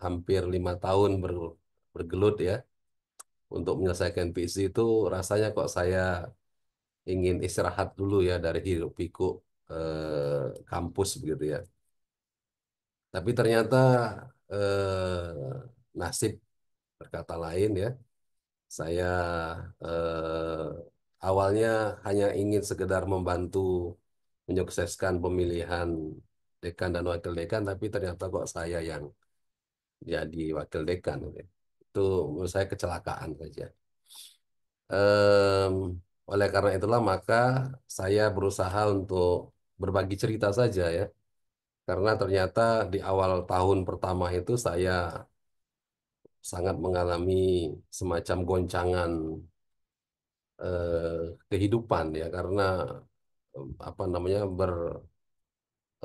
hampir 5 tahun bergelut ya untuk menyelesaikan PhD itu rasanya kok saya ingin istirahat dulu ya dari hiruk pikuk kampus begitu ya. Tapi ternyata nasib berkata lain ya. Saya awalnya hanya ingin sekedar membantu menyukseskan pemilihan dekan dan wakil dekan, tapi ternyata kok saya yang jadi wakil dekan. Gitu. Itu menurut saya kecelakaan saja. Em, oleh karena itulah maka saya berusaha untuk berbagi cerita saja ya. Karena ternyata di awal tahun pertama itu saya sangat mengalami semacam goncangan kehidupan ya karena apa namanya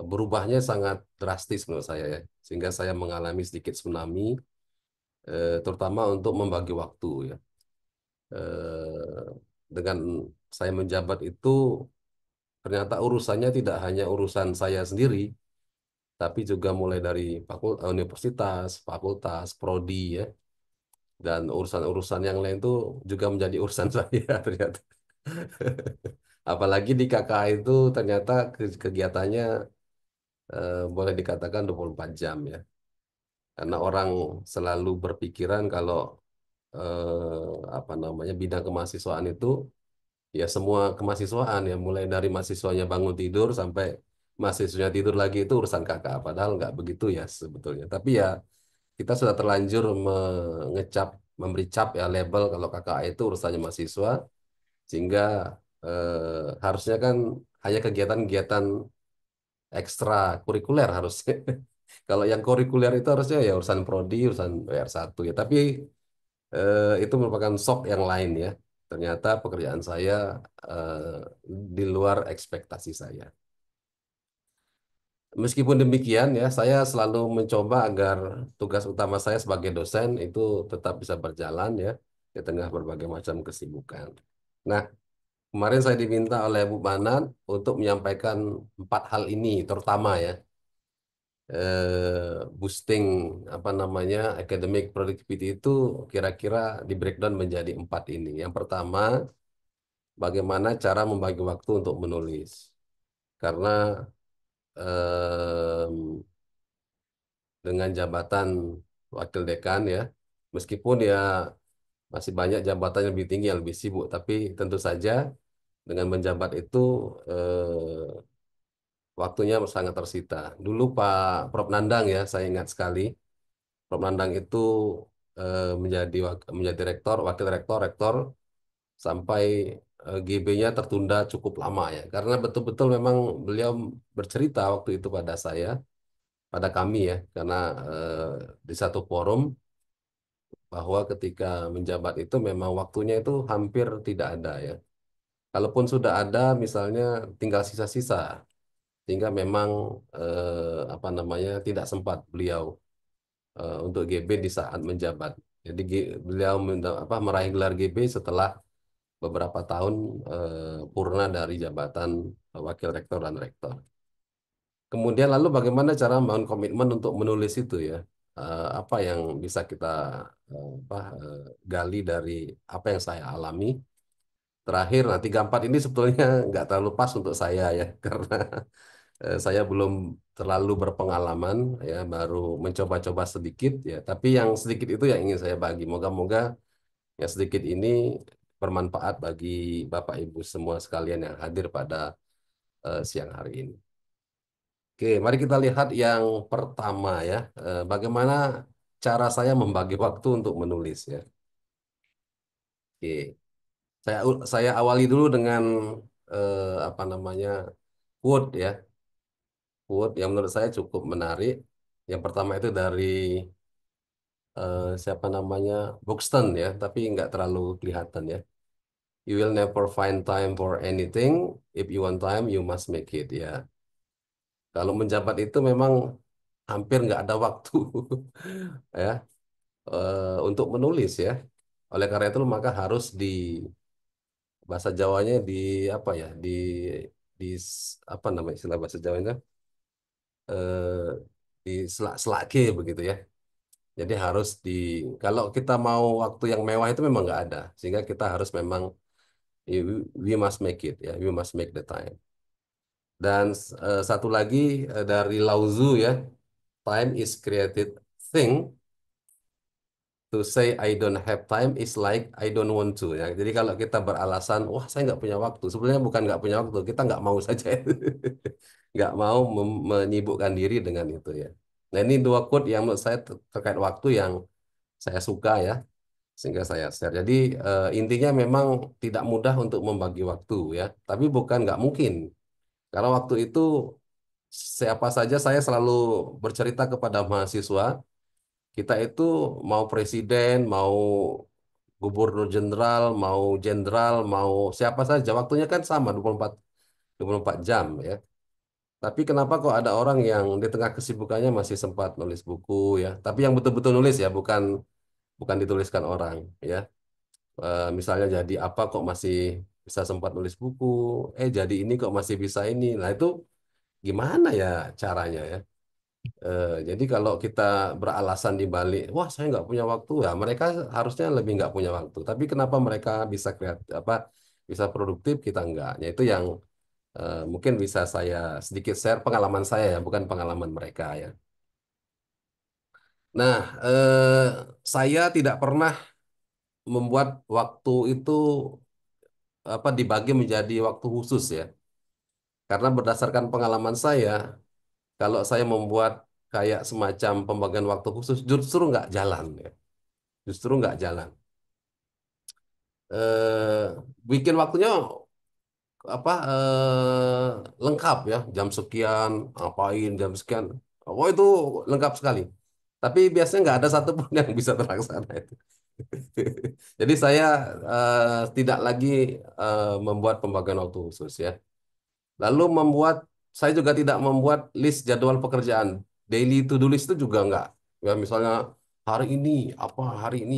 berubahnya sangat drastis menurut saya ya. Sehingga saya mengalami sedikit tsunami terutama untuk membagi waktu ya. Dengan saya menjabat itu ternyata urusannya tidak hanya urusan saya sendiri, tapi juga mulai dari universitas, fakultas, prodi ya, dan urusan-urusan yang lain itu juga menjadi urusan saya ternyata. Apalagi di KKA itu ternyata kegiatannya boleh dikatakan 24 jam ya. Karena orang selalu berpikiran kalau apa namanya bidang kemahasiswaan itu ya semua kemahasiswaan ya mulai dari mahasiswanya bangun tidur sampai mahasiswanya tidur lagi itu urusan KKA padahal nggak begitu ya sebetulnya tapi ya kita sudah terlanjur mengecap memberi cap ya label kalau KKA itu urusannya mahasiswa sehingga harusnya kan hanya kegiatan-kegiatan ekstra kurikuler harusnya kalau yang kurikuler itu harusnya ya urusan prodi urusan WR1 ya tapi itu merupakan shock yang lain ya. Ternyata pekerjaan saya eh, di luar ekspektasi saya. Meskipun demikian ya, saya selalu mencoba agar tugas utama saya sebagai dosen itu tetap bisa berjalan ya di tengah berbagai macam kesibukan. Nah, kemarin saya diminta oleh Bu Banan untuk menyampaikan 4 hal ini, terutama ya boosting apa namanya academic productivity itu kira-kira di breakdown menjadi 4 ini. Yang pertama bagaimana cara membagi waktu untuk menulis. Karena em, dengan jabatan wakil dekan ya, meskipun ya masih banyak jabatan yang lebih tinggi yang lebih sibuk, tapi tentu saja dengan menjabat itu waktunya sangat tersita. Dulu Pak Prof Nandang ya, saya ingat sekali, Prof Nandang itu menjadi rektor, wakil rektor, rektor sampai GB-nya tertunda cukup lama ya. Karena betul-betul memang beliau bercerita waktu itu pada saya, pada kami ya, karena eh, di satu forum bahwa ketika menjabat itu memang waktunya itu hampir tidak ada ya. Kalaupun sudah ada, misalnya tinggal sisa-sisa, sehingga memang apa namanya tidak sempat beliau untuk GB di saat menjabat. Jadi beliau meraih gelar GB setelah beberapa tahun purna dari jabatan wakil rektor dan rektor. Kemudian lalu bagaimana cara membangun komitmen untuk menulis itu ya? Apa yang bisa kita gali dari apa yang saya alami? Terakhir, nah 34 ini sebetulnya nggak terlalu pas untuk saya ya, karena saya belum terlalu berpengalaman ya, baru mencoba-coba sedikit ya. Tapi yang sedikit itu yang ingin saya bagi. Moga-moga yang sedikit ini bermanfaat bagi Bapak Ibu semua sekalian yang hadir pada siang hari ini. Oke, mari kita lihat yang pertama ya. Bagaimana cara saya membagi waktu untuk menulis ya. Oke, saya awali dulu dengan apa namanya quote ya. Quote yang menurut saya cukup menarik. Yang pertama itu dari siapa namanya Buxton ya, tapi nggak terlalu kelihatan ya. You will never find time for anything. If you want time, you must make it ya. Kalau menjabat itu memang hampir nggak ada waktu ya untuk menulis ya. Oleh karena itu maka harus di bahasa Jawanya di apa ya di apa namanya istilah bahasa Jawanya di selak G begitu ya. Jadi harus di kalau kita mau waktu yang mewah itu memang nggak ada, sehingga kita harus memang we must make it ya, we must make the time. Dan satu lagi dari Lao Tzu ya, time is created thing. To say I don't have time is like I don't want to ya. Jadi kalau kita beralasan, wah saya nggak punya waktu, sebenarnya bukan nggak punya waktu, kita nggak mau saja, nggak mau menyibukkan diri dengan itu ya. Nah ini dua quote yang menurut saya terkait waktu yang saya suka ya, sehingga saya share. Jadi intinya memang tidak mudah untuk membagi waktu ya, tapi bukan nggak mungkin. Karena waktu itu siapa saja saya selalu bercerita kepada mahasiswa, kita itu mau presiden, mau gubernur jenderal, mau siapa saja, waktunya kan sama 24 jam ya. Tapi kenapa kok ada orang yang di tengah kesibukannya masih sempat nulis buku ya, tapi yang betul-betul nulis ya, bukan bukan dituliskan orang ya. Misalnya jadi apa kok masih bisa sempat nulis buku, jadi ini kok masih bisa ini. Nah itu gimana ya caranya ya? Jadi kalau kita beralasan di balik, wah saya nggak punya waktu ya, mereka harusnya lebih nggak punya waktu. Tapi kenapa mereka bisa kreatif, apa bisa produktif, kita nggak? Ya itu yang mungkin bisa saya sedikit share pengalaman saya ya, bukan pengalaman mereka ya. Nah, saya tidak pernah membuat waktu itu apa dibagi menjadi waktu khusus ya. Karena berdasarkan pengalaman saya, kalau saya membuat kayak semacam pembagian waktu khusus, justru nggak jalan ya. Justru nggak jalan. eh Bikin waktunya apa lengkap ya, jam sekian ngapain, jam sekian, oh itu lengkap sekali, tapi biasanya nggak ada satupun yang bisa terlaksana itu. Jadi saya tidak lagi membuat pembagian waktu khusus ya, lalu saya juga tidak membuat list jadwal pekerjaan, daily to do list itu juga nggak ya, misalnya hari ini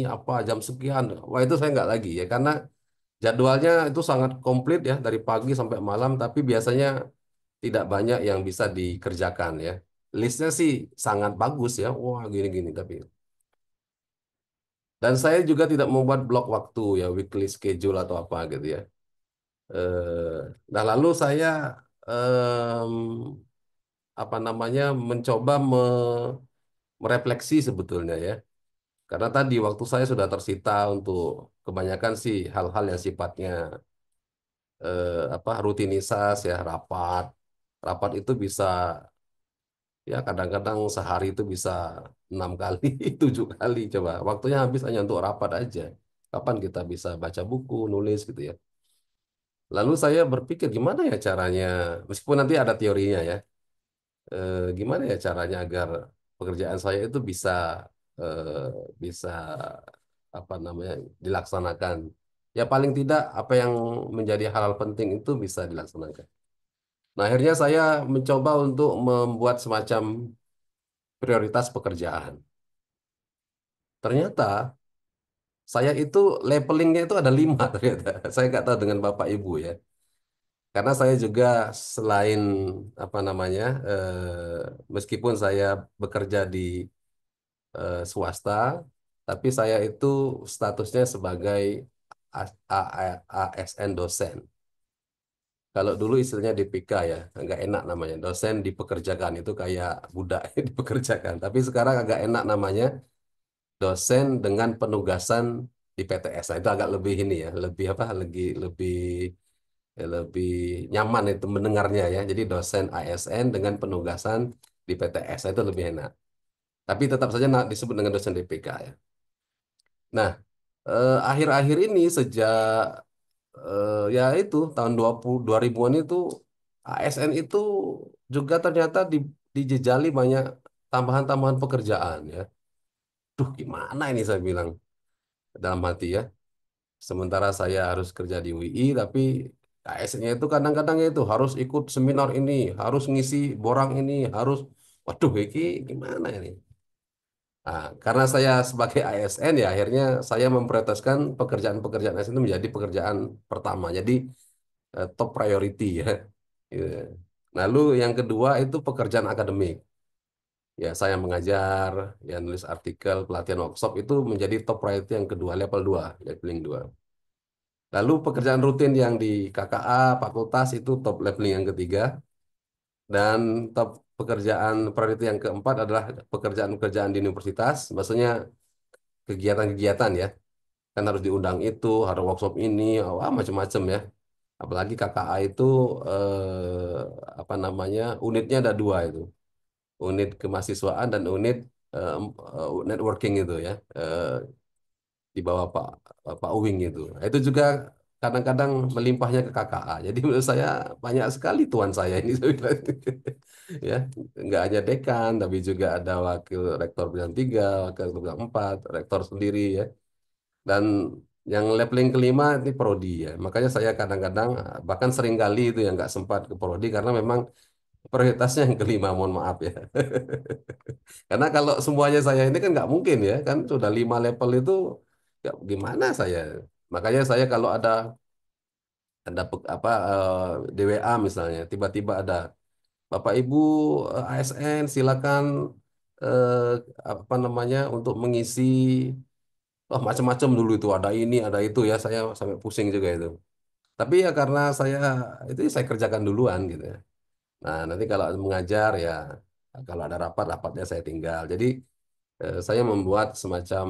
apa jam sekian, wah itu saya nggak lagi ya, karena jadwalnya itu sangat komplit ya dari pagi sampai malam, tapi biasanya tidak banyak yang bisa dikerjakan ya. Listnya sih sangat bagus ya, wah gini-gini tapi. Dan saya juga tidak membuat blok waktu ya, weekly schedule atau apa gitu ya. Eh, nah lalu saya em, apa namanya mencoba merefleksi sebetulnya ya. Karena tadi waktu saya sudah tersita untuk kebanyakan sih hal-hal yang sifatnya apa rutinitas ya, rapat. Rapat itu bisa ya kadang-kadang sehari itu bisa 6 kali, 7 kali coba. Waktunya habis hanya untuk rapat aja. Kapan kita bisa baca buku, nulis gitu ya. Lalu saya berpikir gimana ya caranya, meskipun nanti ada teorinya ya, gimana ya caranya agar pekerjaan saya itu eh, bisa apa namanya dilaksanakan. Ya paling tidak apa yang menjadi hal-hal penting itu bisa dilaksanakan. Nah, akhirnya saya mencoba untuk membuat semacam prioritas pekerjaan. Ternyata saya itu labelingnya itu ada 5 ternyata. Saya nggak tahu dengan Bapak Ibu ya. Karena saya juga selain apa namanya, meskipun saya bekerja di swasta, tapi saya itu statusnya sebagai ASN dosen. Kalau dulu istilahnya DPK ya, nggak enak namanya. Dosen dipekerjakan itu kayak budak dipekerjakan. Tapi sekarang agak enak namanya dosen dengan penugasan di PTS. Nah, itu agak lebih ini ya, lebih apa? Lebih lebih nyaman itu mendengarnya ya. Jadi dosen ASN dengan penugasan di PTS. Nah, itu lebih enak. Tapi tetap saja disebut dengan dosen DPK ya. Nah, akhir-akhir ini sejak ya itu tahun 2000-an itu ASN itu juga ternyata dijejali banyak tambahan-tambahan pekerjaan ya. Duh, gimana ini saya bilang dalam hati ya. Sementara saya harus kerja di UI, tapi ASN-nya itu kadang-kadang itu harus ikut seminar ini, harus ngisi borang ini, harus, waduh, ini gimana ini? Nah, karena saya sebagai ASN ya akhirnya saya memprioritaskan pekerjaan-pekerjaan ASN itu menjadi pekerjaan pertama. Jadi top priority ya. Gitu. Lalu yang kedua itu pekerjaan akademik. Ya, saya mengajar, ya nulis artikel, pelatihan workshop itu menjadi top priority yang kedua, level 2, leveling 2. Lalu pekerjaan rutin yang di KKA, fakultas itu top leveling yang ketiga. Dan top pekerjaan priority yang keempat adalah pekerjaan-pekerjaan di universitas, maksudnya kegiatan-kegiatan ya. Kan harus diundang itu, harus workshop ini, wah macam-macam ya. Apalagi KKA itu apa namanya, unitnya ada dua itu, unit kemahasiswaan dan unit networking itu ya. Di bawah Pak Uwing itu. Nah, itu juga kadang-kadang melimpahnya ke KKA. Jadi menurut saya banyak sekali tuan saya ini. Ya, nggak hanya dekan, tapi juga ada wakil rektor bidang 3, wakil rektor bidang 4, rektor sendiri ya. Dan yang leveling kelima ini prodi ya. Makanya saya kadang-kadang bahkan sering kali itu yang nggak sempat ke prodi karena memang prioritasnya yang kelima, mohon maaf ya. Karena kalau semuanya saya ini kan nggak mungkin ya, kan sudah 5 level itu nggak gimana saya. Makanya saya kalau ada DWA misalnya, tiba-tiba ada Bapak Ibu ASN silakan eh, apa namanya untuk mengisi macam-macam dulu itu ada ini ada itu ya saya sampai pusing juga itu. Tapi ya karena saya kerjakan duluan gitu ya. Nah nanti kalau mengajar ya kalau ada rapat rapatnya saya tinggal. Jadi saya membuat semacam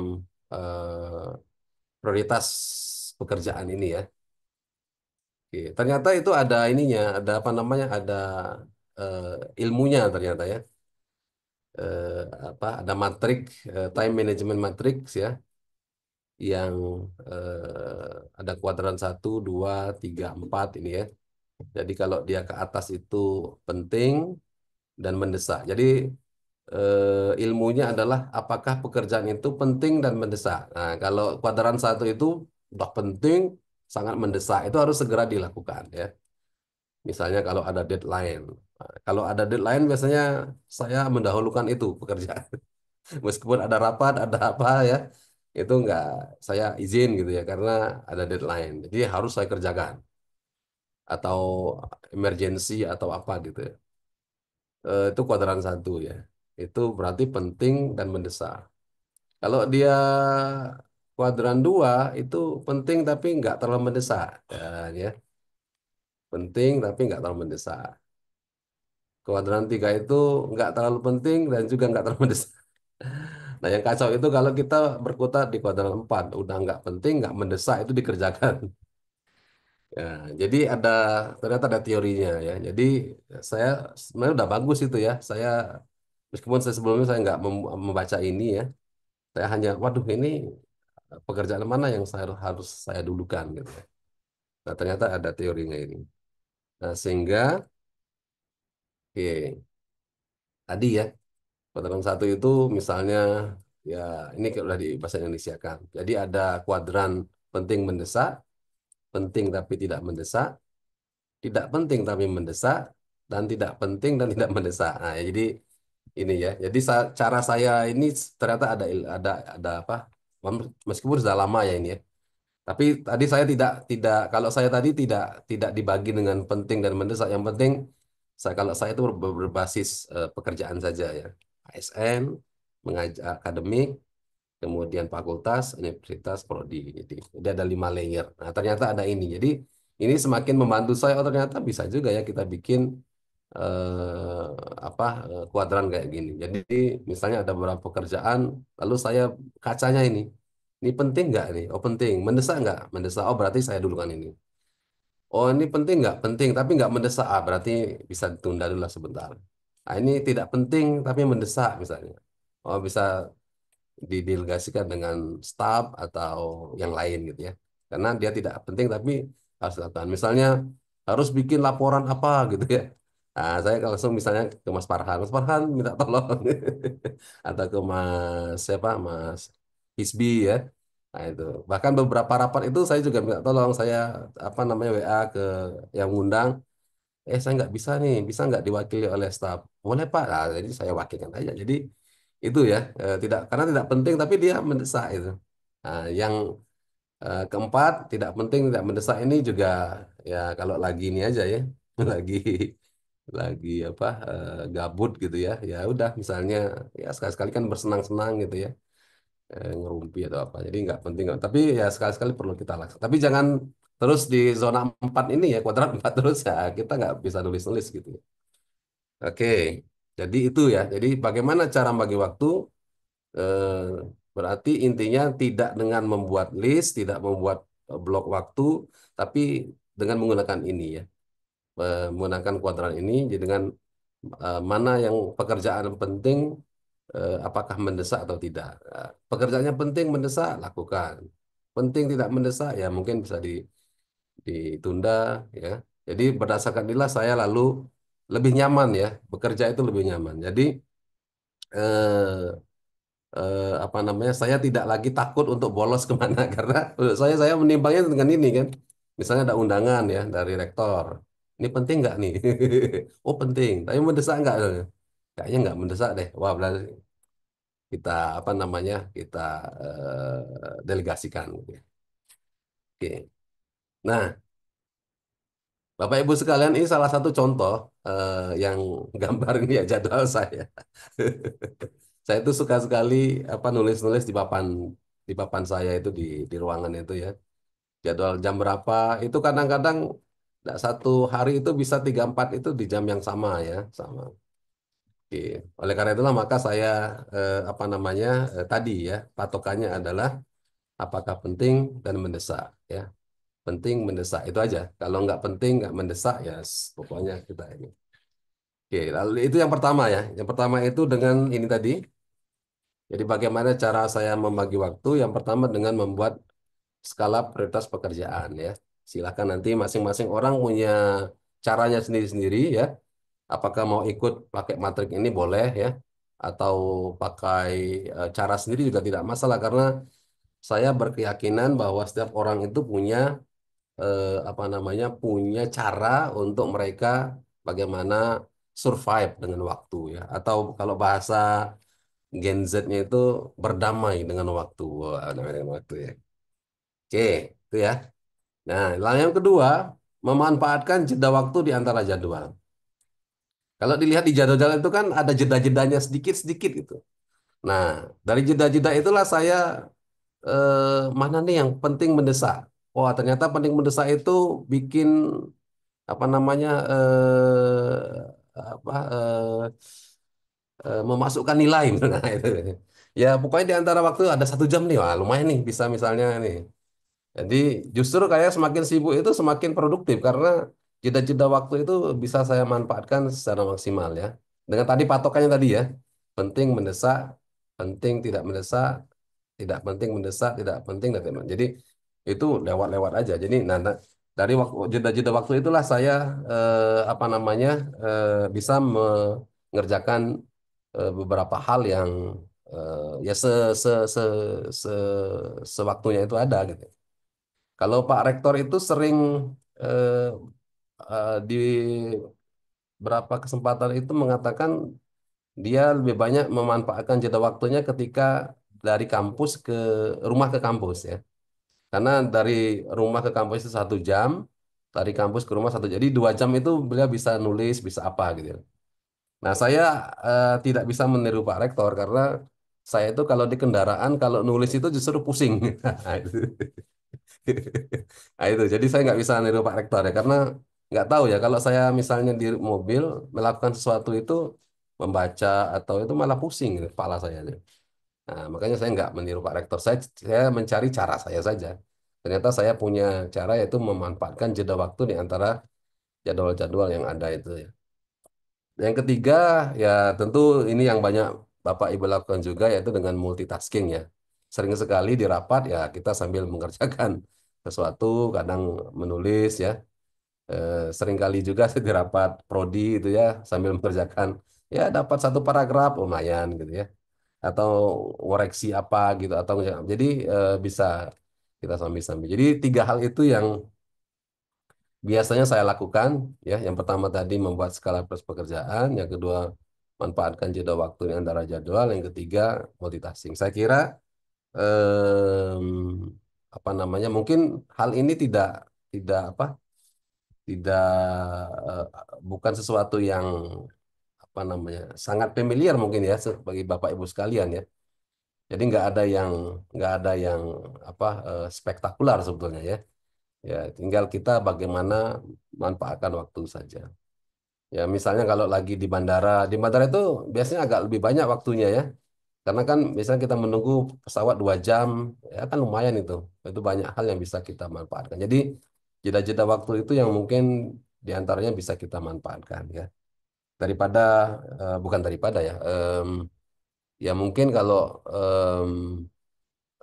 eh, prioritas pekerjaan ini ya. Oke, ternyata itu ada ininya, ada apa namanya, ada eh, ilmunya ternyata ya. Eh, ada matrik, time management matrix ya, yang ada kuadran 1, 2, 3, 4 ini ya. Jadi kalau dia ke atas itu penting dan mendesak. Jadi ilmunya adalah apakah pekerjaan itu penting dan mendesak. Nah, kalau kuadran 1 itu udah penting, sangat mendesak, itu harus segera dilakukan ya. Misalnya kalau ada deadline. Nah, kalau ada deadline biasanya saya mendahulukan itu pekerjaan. Meskipun ada rapat, ada apa ya, itu nggak saya izin gitu ya karena ada deadline. Jadi harus saya kerjakan atau emergency atau apa gitu ya. Itu kuadran 1 ya. Itu berarti penting dan mendesak. Kalau dia kuadran 2 itu penting tapi nggak terlalu mendesak. Ya. Penting tapi nggak terlalu mendesak. Kuadran 3 itu nggak terlalu penting dan juga nggak terlalu mendesak. Nah yang kacau itu kalau kita berkutat di kuadran 4, udah nggak penting, nggak mendesak itu dikerjakan. Ya, jadi ternyata ada teorinya ya. Jadi saya sebenarnya udah bagus itu ya. Meskipun saya sebelumnya saya nggak membaca ini ya. Saya hanya, waduh ini pekerjaan mana yang harus saya dulukan gitu ya. Nah ternyata ada teorinya ini. Nah sehingga oke, tadi ya kuadran 1 itu misalnya ya ini kalau udah di bahasa Indonesia kan. Jadi ada kuadran penting mendesak, penting tapi tidak mendesak, tidak penting tapi mendesak, dan tidak penting dan tidak mendesak. Nah, jadi ini ya. Jadi cara saya ini ternyata ada apa? Meskipun sudah lama ya ini ya. Tapi tadi saya tidak kalau saya tadi tidak dibagi dengan penting dan mendesak. Yang penting kalau saya itu berbasis pekerjaan saja ya. ASN, mengajar akademik, kemudian fakultas, universitas, prodi. Jadi ada 5 layer. Nah, ternyata ada ini. Jadi ini semakin membantu saya. Oh, ternyata bisa juga ya kita bikin eh, kuadran kayak gini. Jadi misalnya ada beberapa pekerjaan, lalu saya kacanya ini penting nggak nih? Oh penting. Mendesak nggak? Mendesak. Oh berarti saya dulukan ini. Oh ini penting nggak? Penting, tapi nggak mendesak. Ah, berarti bisa ditunda dulu lah sebentar. Nah, ini tidak penting tapi mendesak misalnya. Oh bisa didelegasikan dengan staf atau yang lain gitu ya. Karena dia tidak penting tapi harus dilakukan. Misalnya harus bikin laporan apa gitu ya. Nah, saya langsung misalnya ke Mas Farhan. Mas Farhan minta tolong. Atau ke Mas siapa? Mas Hisbi ya. Nah, itu. Bahkan beberapa rapat itu saya juga minta tolong. Saya apa namanya WA ke yang ngundang. Saya nggak bisa nih, bisa nggak diwakili oleh staf? Boleh Pak. Nah, jadi saya wakilkan aja. Jadi itu ya, tidak karena tidak penting tapi dia mendesak itu. Nah, yang keempat tidak penting tidak mendesak ini juga ya kalau lagi ini aja ya, lagi lagi apa gabut gitu ya, ya udah misalnya ya sekali-sekali kan bersenang-senang gitu ya, ngerumpi atau apa. Jadi nggak penting, tapi ya sekali-sekali perlu kita laksanakan. Tapi jangan terus di zona 4 ini ya, kuadrat 4 terus ya, kita nggak bisa nulis-nulis gitu ya. Oke, jadi itu ya. Jadi bagaimana cara bagi waktu? Eh, Berarti intinya tidak dengan membuat list, tidak membuat blok waktu, tapi dengan menggunakan ini ya, menggunakan kuadran ini. Jadi dengan mana yang pekerjaan penting, apakah mendesak atau tidak. Pekerjaannya penting mendesak, lakukan. Penting tidak mendesak, ya mungkin bisa ditunda ya. Jadi berdasarkan inilah saya lalu lebih nyaman ya, bekerja itu lebih nyaman. Jadi eh, apa namanya, saya tidak lagi takut untuk bolos kemana karena menurut saya menimbangnya dengan ini kan, misalnya ada undangan ya dari rektor, ini penting nggak nih? Oh penting, tapi mendesak nggak? Kayaknya nggak mendesak deh. Wah berarti kita apa namanya, kita delegasikan gitu ya. Oke, nah Bapak Ibu sekalian, ini salah satu contoh yang gambar ini ya jadwal saya. Saya itu suka sekali apa nulis-nulis di papan saya itu di ruangan itu ya. Jadwal jam berapa itu kadang-kadang nggak satu hari itu bisa 3-4 itu di jam yang sama ya, sama. Oke. Oleh karena itulah maka saya apa namanya tadi ya patokannya adalah apakah penting dan mendesak ya. Penting mendesak itu aja. Kalau nggak penting nggak mendesak ya pokoknya kita ini. Oke, lalu itu yang pertama ya. Yang pertama itu dengan ini tadi. Jadi bagaimana cara saya membagi waktu? Yang pertama dengan membuat skala prioritas pekerjaan ya. Silakan nanti masing-masing orang punya caranya sendiri-sendiri ya. Apakah mau ikut pakai matrik ini boleh ya. Atau pakai cara sendiri juga tidak masalah karena saya berkeyakinan bahwa setiap orang itu punya apa namanya, punya cara untuk mereka bagaimana survive dengan waktu ya. Atau kalau bahasa Gen Z-nya itu berdamai dengan waktu. Wah, berdamai dengan waktu ya. Oke, itu ya. Nah, lalu yang kedua, memanfaatkan jeda waktu di antara jadwal. Kalau dilihat di jadwal itu kan ada jeda-jedanya sedikit-sedikit gitu. Nah, dari jeda-jeda itulah saya mana nih yang penting mendesak. Wah, ternyata penting mendesak itu bikin apa namanya memasukkan nilai. Nah, itu. Ya, pokoknya di antara waktu ada 1 jam nih, wah lumayan nih bisa misalnya nih. Jadi justru kayak semakin sibuk itu semakin produktif karena jeda-jeda waktu itu bisa saya manfaatkan secara maksimal ya. Dengan tadi patokannya tadi ya, penting mendesak, penting tidak mendesak, tidak penting mendesak, tidak penting dan tidak. Jadi itu lewat-lewat aja. Jadi dari waktu jeda-jeda waktu itulah saya apa namanya bisa mengerjakan beberapa hal yang ya se se sewaktunya itu ada gitu. Kalau Pak Rektor itu sering eh, di berapa kesempatan itu mengatakan dia lebih banyak memanfaatkan jeda waktunya ketika dari kampus ke rumah ke kampus ya. Karena dari rumah ke kampus itu 1 jam, dari kampus ke rumah 1 jam. Jadi 2 jam itu beliau bisa nulis, bisa apa gitu. Nah saya tidak bisa meniru Pak Rektor karena saya itu kalau di kendaraan kalau nulis itu justru pusing. Nah itu, jadi saya nggak bisa niru Pak Rektor ya, karena nggak tahu ya kalau saya misalnya di mobil melakukan sesuatu itu membaca atau itu malah pusing gitu, kepala saya. Nah makanya saya nggak meniru Pak Rektor, saya mencari cara saya saja. Ternyata saya punya cara yaitu memanfaatkan jeda waktu di antara jadwal-jadwal yang ada itu ya. Yang ketiga ya tentu ini yang banyak Bapak Ibu lakukan juga yaitu dengan multitasking ya. Sering sekali di rapat ya kita sambil mengerjakan sesuatu, kadang menulis ya. Seringkali juga di rapat prodi itu ya sambil mengerjakan ya dapat 1 paragraf lumayan gitu ya. Atau koreksi apa gitu atau jadi bisa kita sambil-sambil. Jadi 3 hal itu yang biasanya saya lakukan ya. Yang pertama tadi membuat skala plus pekerjaan, yang kedua manfaatkan jeda waktu di antara jadwal, yang ketiga multitasking. Saya kira em, apa namanya mungkin hal ini tidak tidak apa tidak eh, bukan sesuatu yang apa namanya sangat familiar mungkin ya bagi Bapak Ibu sekalian ya. Jadi nggak ada yang apa spektakuler sebetulnya ya. Ya tinggal kita bagaimana manfaatkan waktu saja. Ya misalnya kalau lagi di bandara itu biasanya agak lebih banyak waktunya ya. Karena kan misalnya kita menunggu pesawat 2 jam, ya kan lumayan itu. Itu banyak hal yang bisa kita manfaatkan. Jadi jeda-jeda waktu itu yang mungkin diantaranya bisa kita manfaatkan ya. Daripada bukan daripada ya. Ya mungkin em,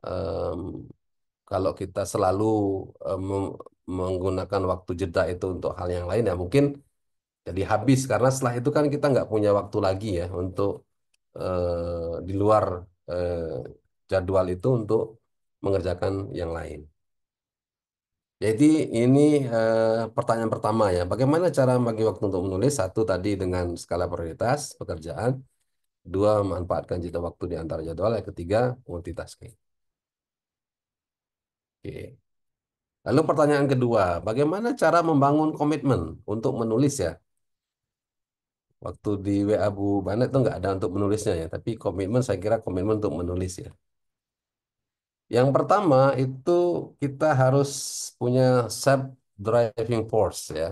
em, kalau kita selalu menggunakan waktu jeda itu untuk hal yang lain ya mungkin jadi habis karena setelah itu kan kita nggak punya waktu lagi ya untuk di luar eh, jadwal itu untuk mengerjakan yang lain. Jadi ini pertanyaan pertama ya, bagaimana cara bagi waktu untuk menulis? Satu tadi dengan skala prioritas pekerjaan, dua memanfaatkan jeda waktu di antara jadwal, yang ketiga multitasking. Oke. Lalu pertanyaan kedua, bagaimana cara membangun komitmen untuk menulis ya? Waktu di WA Bu Banet itu nggak ada untuk menulisnya ya, tapi komitmen saya kira komitmen untuk menulis ya. Yang pertama itu kita harus punya self driving force ya.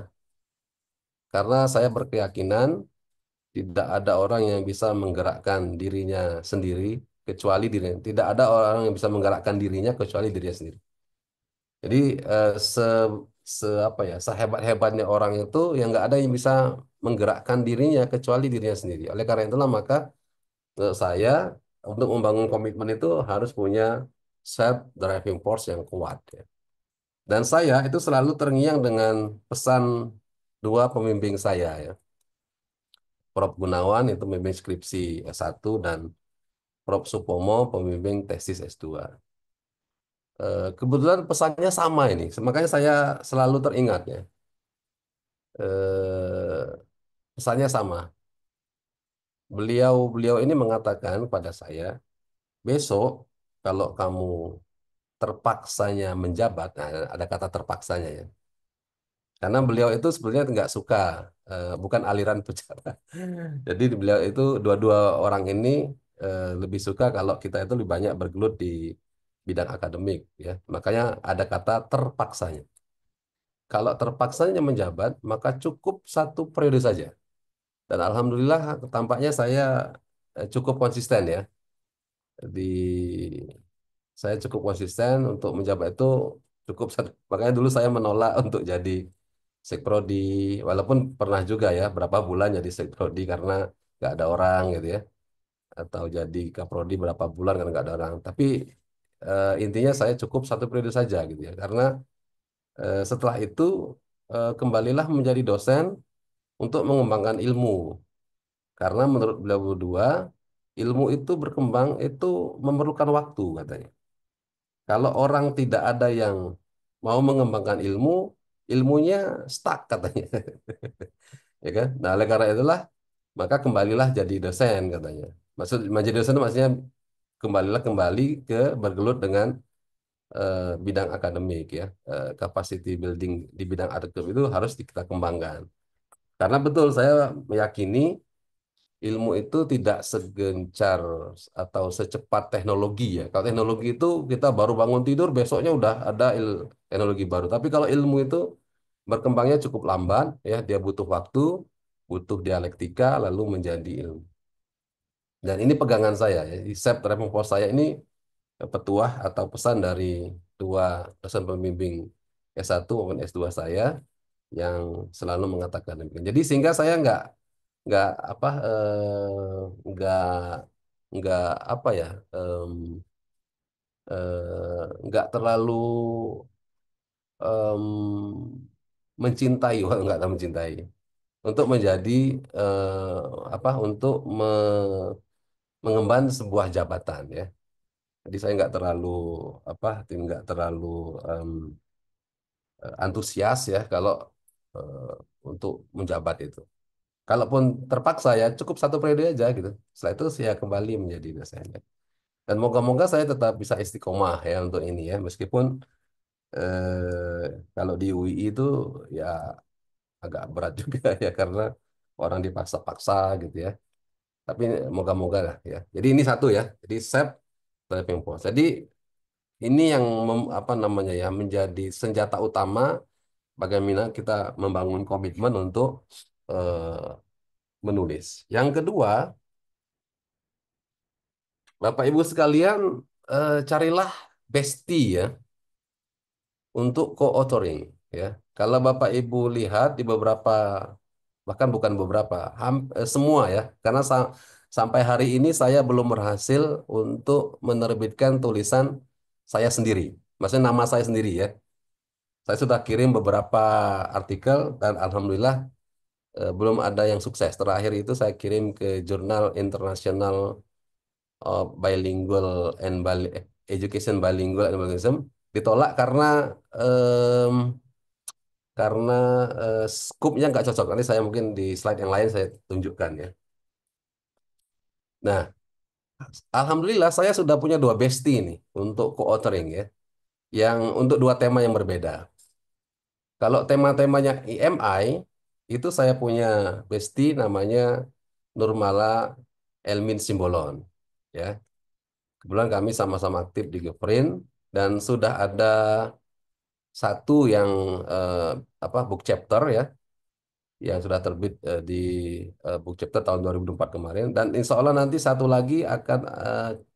Karena saya berkeyakinan tidak ada orang yang bisa menggerakkan dirinya sendiri kecuali dirinya. Tidak ada orang yang bisa menggerakkan dirinya kecuali dirinya sendiri. Jadi eh, se, apa ya, sehebat-hebatnya orang itu yang nggak ada yang bisa menggerakkan dirinya kecuali dirinya sendiri. Oleh karena itulah maka menurut saya untuk membangun komitmen itu harus punya self driving force yang kuat ya. Dan saya itu selalu terngiang dengan pesan dua pembimbing saya ya. Prof. Gunawan itu pembimbing skripsi S1 dan Prof. Supomo pembimbing tesis S2. Kebetulan pesannya sama ini, makanya saya selalu teringat ya. Eh, Pesannya sama. Beliau ini mengatakan kepada saya, besok kalau kamu terpaksanya menjabat, nah, ada kata terpaksanya ya. Karena beliau itu sebenarnya nggak suka, bukan aliran pejabat. Jadi beliau itu dua-dua orang ini lebih suka kalau kita itu lebih banyak bergelut di bidang akademik ya. Makanya ada kata terpaksanya. Kalau terpaksanya menjabat, maka cukup 1 periode saja. Dan alhamdulillah tampaknya saya cukup konsisten ya. Saya cukup konsisten untuk menjabat itu cukup satu. Makanya dulu saya menolak untuk jadi Sekprodi, walaupun pernah juga ya berapa bulan jadi Sekprodi karena nggak ada orang gitu ya, atau jadi Kaprodi berapa bulan karena nggak ada orang. Tapi intinya saya cukup 1 periode saja gitu ya, karena setelah itu kembalilah menjadi dosen untuk mengembangkan ilmu. Karena menurut beliau berdua, ilmu itu berkembang itu memerlukan waktu katanya. Kalau orang tidak ada yang mau mengembangkan ilmu, ilmunya stuck katanya. Ya kan? Nah, oleh karena itulah maka kembalilah jadi dosen katanya. Menjadi dosen itu maksudnya kembali ke bergelut dengan bidang akademik ya. Capacity building di bidang akademik itu harus kita kembangkan. Karena betul saya meyakini ilmu itu tidak segencar atau secepat teknologi ya. Kalau teknologi itu kita baru bangun tidur besoknya udah ada teknologi baru. Tapi kalau ilmu itu berkembangnya cukup lambat ya, dia butuh waktu, butuh dialektika lalu menjadi ilmu. Dan ini pegangan saya ya. Sep Remongkos saya ini petuah atau pesan dari dua dosen pembimbing S1 maupun S2 saya yang selalu mengatakan demikian. Jadi sehingga saya nggak apa nggak apa ya nggak terlalu mencintai wah nggak terlalu mencintai untuk menjadi apa untuk mengemban sebuah jabatan ya. Jadi saya nggak terlalu apa nggak terlalu em, antusias ya kalau eh, untuk menjabat itu. Kalaupun terpaksa ya cukup 1 periode aja gitu. Setelah itu saya kembali menjadi dosen. Dan moga-moga saya tetap bisa istiqomah ya untuk ini ya. Meskipun kalau di UI itu ya agak berat juga ya karena orang dipaksa-paksa gitu ya. Tapi moga-moga lah ya. Jadi ini satu ya. Jadi SEP driving force. Jadi ini yang apa namanya ya menjadi senjata utama bagaimana kita membangun komitmen untuk menulis. Yang kedua, Bapak Ibu sekalian, carilah bestie ya untuk co-authoring ya. Kalau Bapak Ibu lihat di beberapa, bahkan bukan beberapa, semua ya, karena sampai hari ini saya belum berhasil untuk menerbitkan tulisan saya sendiri, maksudnya nama saya sendiri ya. Saya sudah kirim beberapa artikel dan alhamdulillah belum ada yang sukses. Terakhir itu saya kirim ke jurnal internasional bilingual and education bilingual and bilingualism, ditolak em, karena skupnya nggak cocok. Nanti saya mungkin di slide yang lain saya tunjukkan ya. Nah, alhamdulillah saya sudah punya dua bestie nih untuk co-authoring ya, yang untuk dua tema yang berbeda. Kalau tema-temanya IMI itu saya punya bestie namanya Nurmala Elmin Simbolon ya. Kebetulan kami sama-sama aktif di Geprin dan sudah ada satu yang eh, apa book chapter ya yang sudah terbit di book chapter tahun 2004 kemarin dan insya Allah nanti satu lagi akan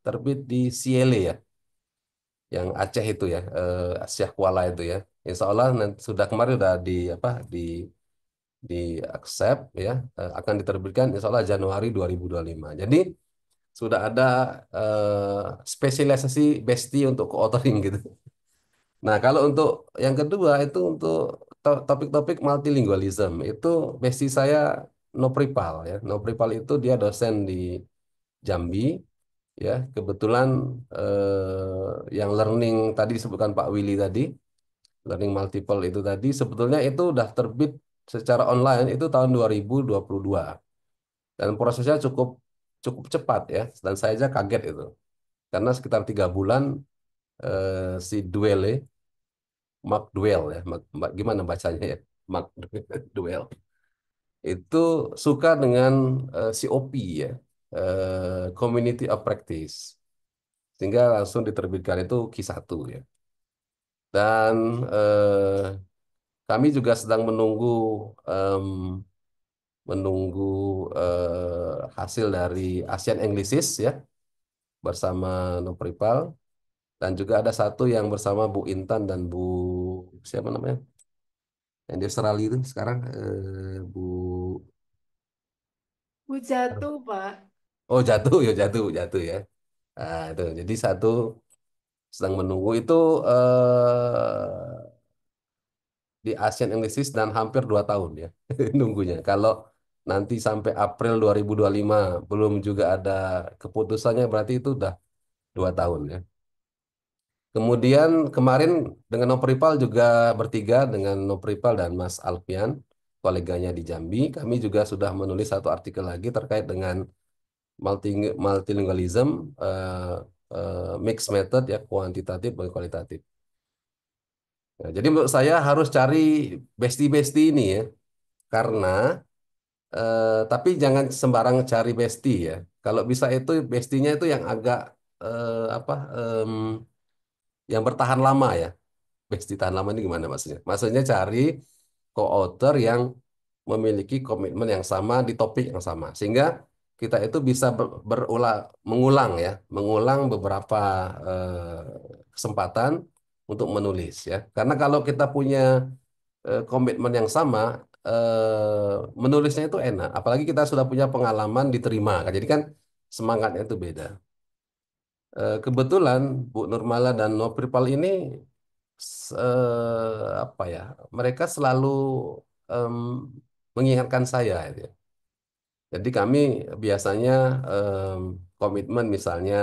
terbit di Siele ya yang Aceh itu ya Syah Kuala itu ya insya Allah nanti sudah kemarin sudah di apa di accept ya akan diterbitkan insya Allah Januari 2025. Jadi sudah ada spesialisasi bestie untuk co-authoring gitu. Nah, kalau untuk yang kedua itu untuk topik-topik multilingualism itu besti saya Nopripal ya. Nopripal itu dia dosen di Jambi ya. Kebetulan yang learning tadi disebutkan Pak Willy tadi, learning multiple itu tadi sebetulnya itu udah terbit secara online itu tahun 2022 dan prosesnya cukup cukup cepat ya. Dan saya aja kaget itu karena sekitar 3 bulan si Duele Mark Duell ya, gimana bacanya ya, Mark Duell itu suka dengan COP ya, Community of Practice, sehingga langsung diterbitkan itu Q1 ya. Dan kami juga sedang menunggu em, hasil dari ASEAN Anglicis ya bersama Nopripal dan juga ada satu yang bersama Bu Intan dan Bu siapa namanya yang di Australia itu sekarang Bu Jatuh, Pak. oh jatuh ya jatuh jatuh ya. Nah, itu jadi satu sedang menunggu itu di Asian English dan hampir 2 tahun ya nunggunya. Kalau nanti sampai April 2025 belum juga ada keputusannya berarti itu udah 2 tahun ya. Kemudian kemarin dengan Nopripal juga bertiga dengan Nopripal dan Mas Alfian koleganya di Jambi kami juga sudah menulis satu artikel lagi terkait dengan multilingualism, eh, mixed method ya kuantitatif dan kualitatif. Nah, jadi menurut saya harus cari bestie-bestie ini ya, karena tapi jangan sembarang cari bestie ya. Kalau bisa itu bestinya itu yang agak apa yang bertahan lama ya. Bestie tahan lama ini gimana maksudnya? Maksudnya cari co-author yang memiliki komitmen yang sama di topik yang sama, sehingga kita itu bisa mengulang ya, mengulang beberapa kesempatan untuk menulis ya. Karena kalau kita punya komitmen yang sama, menulisnya itu enak. Apalagi kita sudah punya pengalaman diterima, kan. Jadi kan semangatnya itu beda. Kebetulan Bu Nurmala dan Nopripal ini apa ya? Mereka selalu em, mengingatkan saya, gitu ya. Jadi kami biasanya em, komitmen misalnya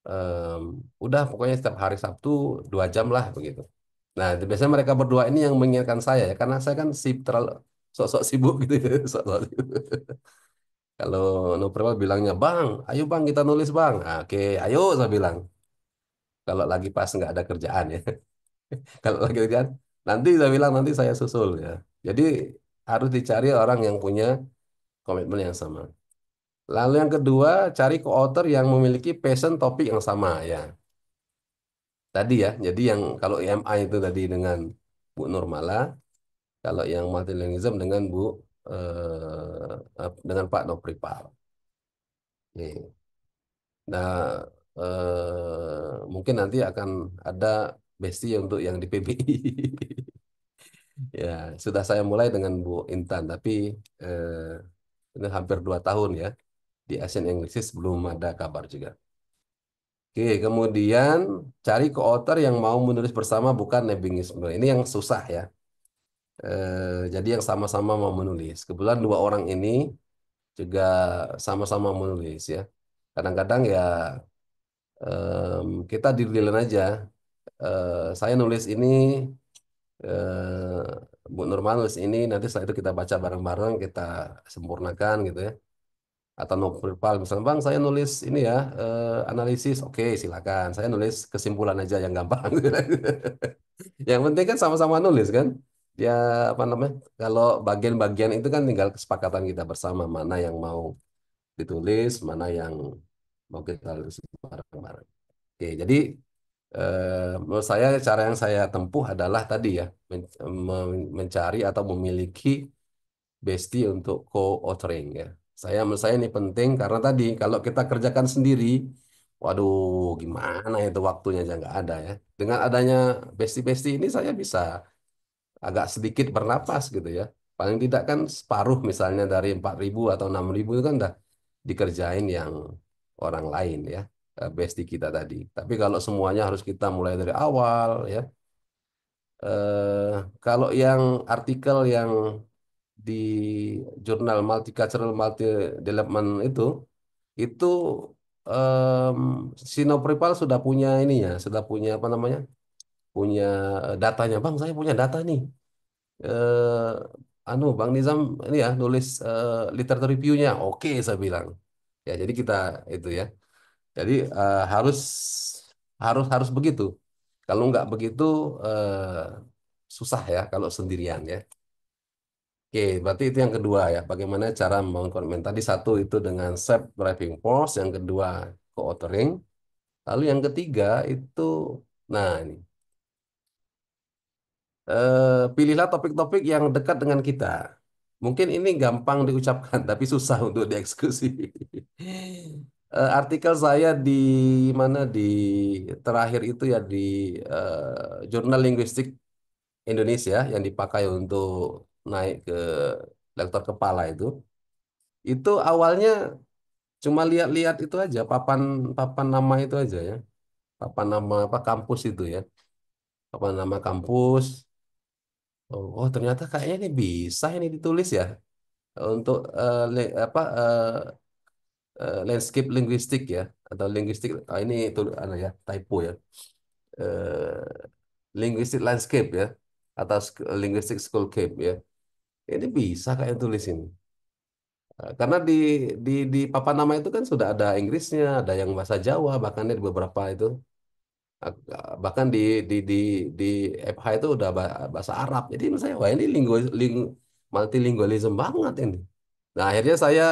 em, udah pokoknya setiap hari Sabtu 2 jam lah begitu. Nah, biasanya mereka berdua ini yang mengingatkan saya ya, karena saya kan terlalu sok-sok sibuk gitu ya, sok-sok sibuk. Kalau Nuprimal bilangnya, Bang, ayo Bang kita nulis Bang. Nah, oke, ayo saya bilang. Kalau lagi pas nggak ada kerjaan ya. Kalau lagi kerjaan, nanti saya bilang nanti saya susul ya. Jadi harus dicari orang yang punya komitmen yang sama. Lalu yang kedua, cari co-author yang memiliki passion topik yang sama ya. Tadi ya, jadi yang kalau EMI itu tadi dengan Bu Nurmala, kalau yang multilingualism dengan dengan Pak Nopripal. Oke. Nah, mungkin nanti akan ada besti untuk yang di PBI. Ya, sudah saya mulai dengan Bu Intan, tapi ini hampir 2 tahun ya di Asian English belum ada kabar juga. Oke, kemudian cari co-author yang mau menulis bersama bukan nebingisme. Ini yang susah ya. Jadi yang sama-sama mau menulis. Kebetulan dua orang ini juga sama-sama menulis ya. Kadang-kadang ya kita deal aja. Saya nulis ini, Bu Nurman nulis ini, nanti setelah itu kita baca bareng-bareng, kita sempurnakan gitu ya. Atau novel, misalnya Bang, saya nulis ini ya, analisis, oke silakan. Saya nulis kesimpulan aja yang gampang. Yang penting kan sama-sama nulis kan. Ya apa namanya? Kalau bagian-bagian itu kan tinggal kesepakatan kita bersama mana yang mau ditulis, mana yang mau kita tulis bareng-bareng. Oke, jadi menurut saya cara yang saya tempuh adalah tadi ya mencari atau memiliki bestie untuk co-authoring ya. Menurut saya ini penting karena tadi kalau kita kerjakan sendiri, waduh gimana itu waktunya aja nggak ada ya. Dengan adanya bestie-bestie ini saya bisa agak sedikit bernapas gitu ya. Paling tidak kan separuh misalnya dari 4.000 atau 6.000 itu kan udah dikerjain yang orang lain ya, bestie kita tadi. Tapi kalau semuanya harus kita mulai dari awal ya. Eh, Kalau yang artikel yang di jurnal Multicultural Multi Development itu em, Sinopripal sudah punya ininya, sudah punya apa namanya, punya datanya. Bang, saya punya data nih. Bang Nizam ini ya nulis literatur review-nya. Oke, saya bilang. Ya, jadi kita itu ya. Jadi harus harus harus begitu. Kalau nggak begitu susah ya kalau sendirian ya. Oke, berarti itu yang kedua ya. Bagaimana cara membangun komitmen. Tadi satu itu dengan self driving force, yang kedua co-authoring. Lalu yang ketiga itu, nah ini, pilihlah topik-topik yang dekat dengan kita. Mungkin ini gampang diucapkan, tapi susah untuk dieksekusi. Artikel saya di mana di terakhir itu ya di Jurnal Linguistik Indonesia yang dipakai untuk naik ke lektor kepala itu awalnya cuma lihat-lihat itu aja, papan papan nama itu aja ya, papan nama apa kampus itu ya, papan nama kampus. Ternyata kayaknya ini bisa ini ditulis ya untuk landscape linguistik ya atau linguistik. Ini itu ya typo ya. Linguistic landscape ya atau linguistic schoolscape ya. Ini bisa kayak tulis ini. Karena di papan nama itu kan sudah ada Inggrisnya, ada yang bahasa Jawa, bahkan di beberapa itu bahkan di FH itu udah bahasa Arab. Jadi menurut saya wah ini multilingualism banget ini. Nah, akhirnya saya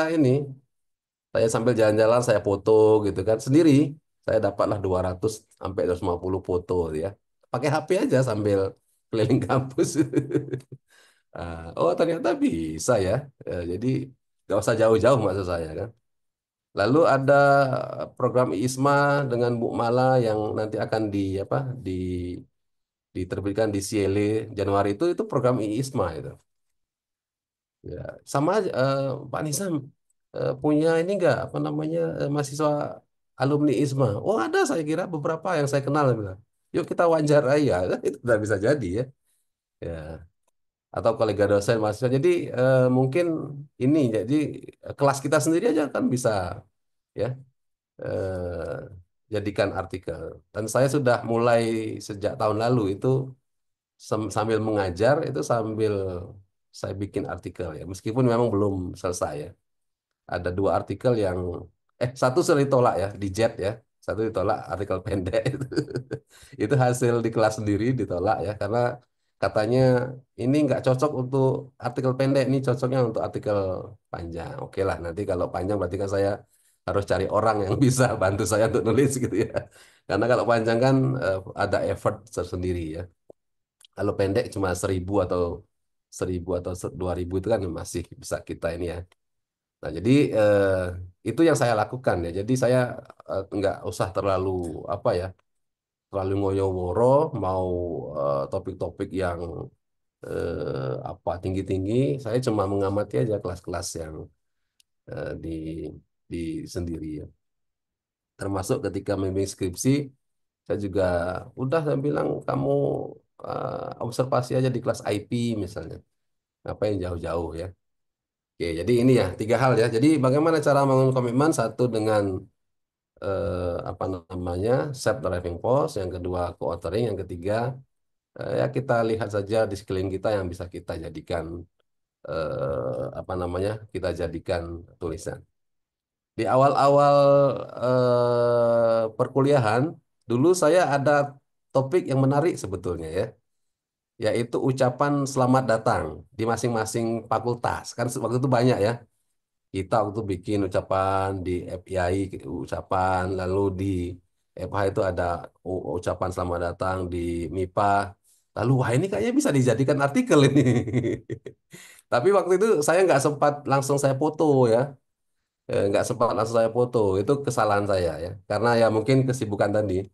sambil jalan-jalan saya foto gitu kan sendiri. Saya dapatlah 200 sampai 250 foto ya. Pakai HP aja sambil keliling kampus. Ternyata bisa ya. Jadi nggak usah jauh-jauh maksud saya kan. Lalu ada program ISMA dengan Bu Mala yang nanti akan di diterbitkan di Ciele Januari itu program ISMA itu. Ya, sama aja, Pak Nisam punya ini enggak apa namanya mahasiswa alumni ISMA. Oh ada saya kira beberapa yang saya kenal bilang. Yuk kita wawancarai ya itu udah bisa jadi ya. Ya atau kolega dosen mahasiswa. Jadi mungkin ini jadi kelas kita sendiri aja kan bisa ya jadikan artikel. Dan saya sudah mulai sejak tahun lalu itu sambil mengajar itu sambil saya bikin artikel ya. Meskipun memang belum selesai ya. Ada 2 artikel yang satu sudah ditolak ya di JET ya. Satu ditolak artikel pendek itu. Itu hasil di kelas sendiri ditolak ya karena katanya ini nggak cocok untuk artikel pendek, ini cocoknya untuk artikel panjang. Oke lah, nanti kalau panjang berarti kan saya harus cari orang yang bisa bantu saya untuk nulis gitu ya. Karena kalau panjang kan ada effort tersendiri ya. Kalau pendek cuma 1.000 atau 2.000 itu kan masih bisa kita ini ya. Nah, jadi itu yang saya lakukan ya. Jadi saya nggak usah terlalu apa ya, terlalu ngoyo-woro, mau topik-topik yang apa tinggi-tinggi. Saya cuma mengamati aja kelas-kelas yang di sendiri ya. Termasuk ketika membimbing skripsi, saya juga udah saya bilang kamu observasi aja di kelas IP misalnya. Ngapain jauh-jauh ya. Oke, jadi ini ya tiga hal ya. Jadi bagaimana cara membangun komitmen? Satu dengan apa namanya self driving force, yang kedua co-authoring, yang ketiga ya kita lihat saja di sekeliling kita yang bisa kita jadikan apa namanya kita jadikan tulisan. Di awal-awal perkuliahan dulu saya ada topik yang menarik sebetulnya ya, yaitu ucapan selamat datang di masing-masing fakultas. Kan waktu itu banyak ya. Kita waktu bikin ucapan di FII, ucapan, lalu di FH itu ada ucapan selamat datang di MIPA. Lalu wah ini kayaknya bisa dijadikan artikel ini. Tapi waktu itu saya nggak sempat langsung saya foto ya. Nggak sempat langsung saya foto. Itu kesalahan saya ya. Karena ya mungkin kesibukan tadi.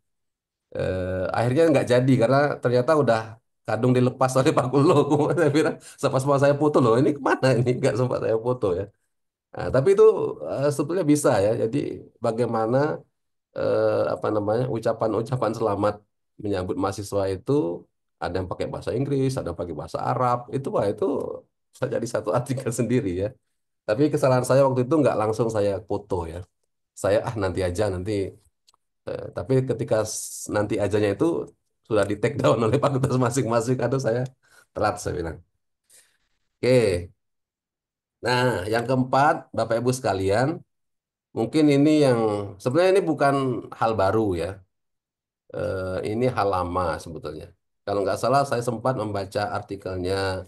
Akhirnya nggak jadi karena ternyata udah kadung dilepas oleh Pak Kulo. Saya bilang, pas mau saya foto loh, ini kemana ini? Nggak sempat saya foto ya. Nah, tapi itu sebetulnya bisa ya. Jadi bagaimana apa namanya ucapan-ucapan selamat menyambut mahasiswa itu ada yang pakai bahasa Inggris, ada yang pakai bahasa Arab. Itu wah itu bisa jadi satu artikel sendiri ya. Tapi kesalahan saya waktu itu nggak langsung saya foto ya. Saya nanti aja nanti. Tapi ketika nanti ajanya itu sudah di take down oleh fakultas masing-masing. Aduh saya telat saya bilang. Oke. Nah, yang keempat, Bapak Ibu sekalian, mungkin ini yang sebenarnya ini bukan hal baru ya. Ini hal lama sebetulnya. Kalau nggak salah saya sempat membaca artikelnya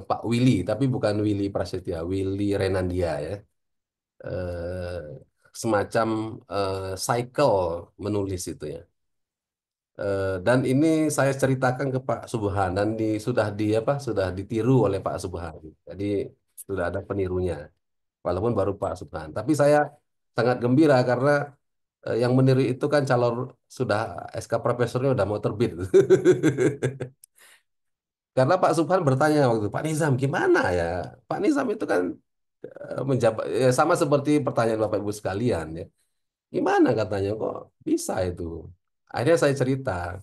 Pak Willy, tapi bukan Willy Prasetya, Willy Renandia ya. Eh, Semacam cycle menulis itu ya. Dan ini saya ceritakan ke Pak Subhan dan sudah ditiru oleh Pak Subhan. Jadi sudah ada penirunya, walaupun baru Pak Subhan. Tapi saya sangat gembira karena yang meniru itu kan calon sudah SK profesornya udah mau terbit. Karena Pak Subhan bertanya waktu itu, Pak Nizam gimana ya? Pak Nizam itu kan menjabat ya, sama seperti pertanyaan Bapak Ibu sekalian ya. Gimana katanya kok bisa itu? Akhirnya saya cerita.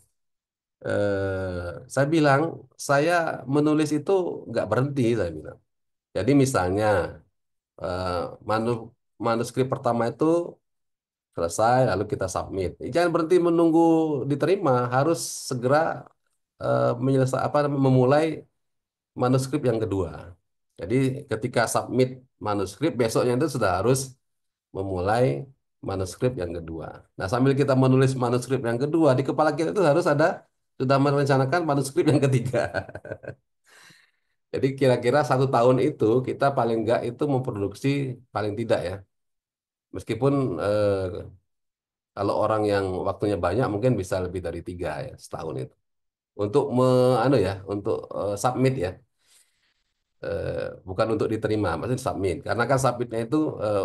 Saya bilang saya menulis itu nggak berhenti saya bilang. Jadi misalnya eh, manuskrip pertama itu selesai lalu kita submit. Jangan berhenti menunggu diterima, harus segera memulai manuskrip yang kedua. Jadi ketika submit manuskrip besoknya itu sudah harus memulai manuskrip yang kedua. Nah, sambil kita menulis manuskrip yang kedua, di kepala kita itu harus ada sudah merencanakan manuskrip yang ketiga. Jadi kira-kira 1 tahun itu kita paling enggak itu memproduksi paling tidak ya. Meskipun kalau orang yang waktunya banyak mungkin bisa lebih dari 3 ya setahun itu. Untuk untuk submit ya. Bukan untuk diterima, maksudnya submit. Karena kan submitnya itu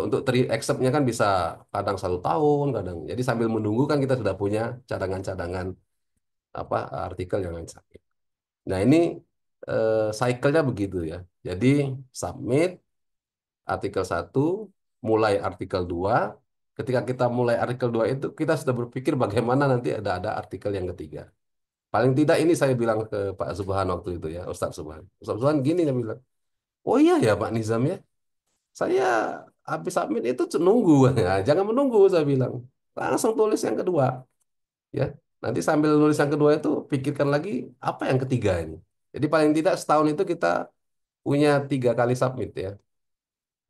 untuk accept-nya kan bisa kadang 1 tahun, kadang. Jadi sambil menunggu kan kita sudah punya cadangan-cadangan apa artikel yang lain submit. Nah ini cycle-nya begitu ya. Jadi submit artikel satu, mulai artikel 2. Ketika kita mulai artikel 2 itu kita sudah berpikir bagaimana nanti ada artikel yang ketiga. Paling tidak ini saya bilang ke Pak Subhan waktu itu ya, Ustadz Subhan. Ustadz Subhan gini dia bilang, oh iya ya Pak Nizam ya, saya habis submit itu nunggu. Ya, jangan menunggu saya bilang. Langsung tulis yang kedua ya. Nanti sambil nulis yang kedua itu pikirkan lagi apa yang ketiga ini. Jadi paling tidak setahun itu kita punya 3 kali submit ya.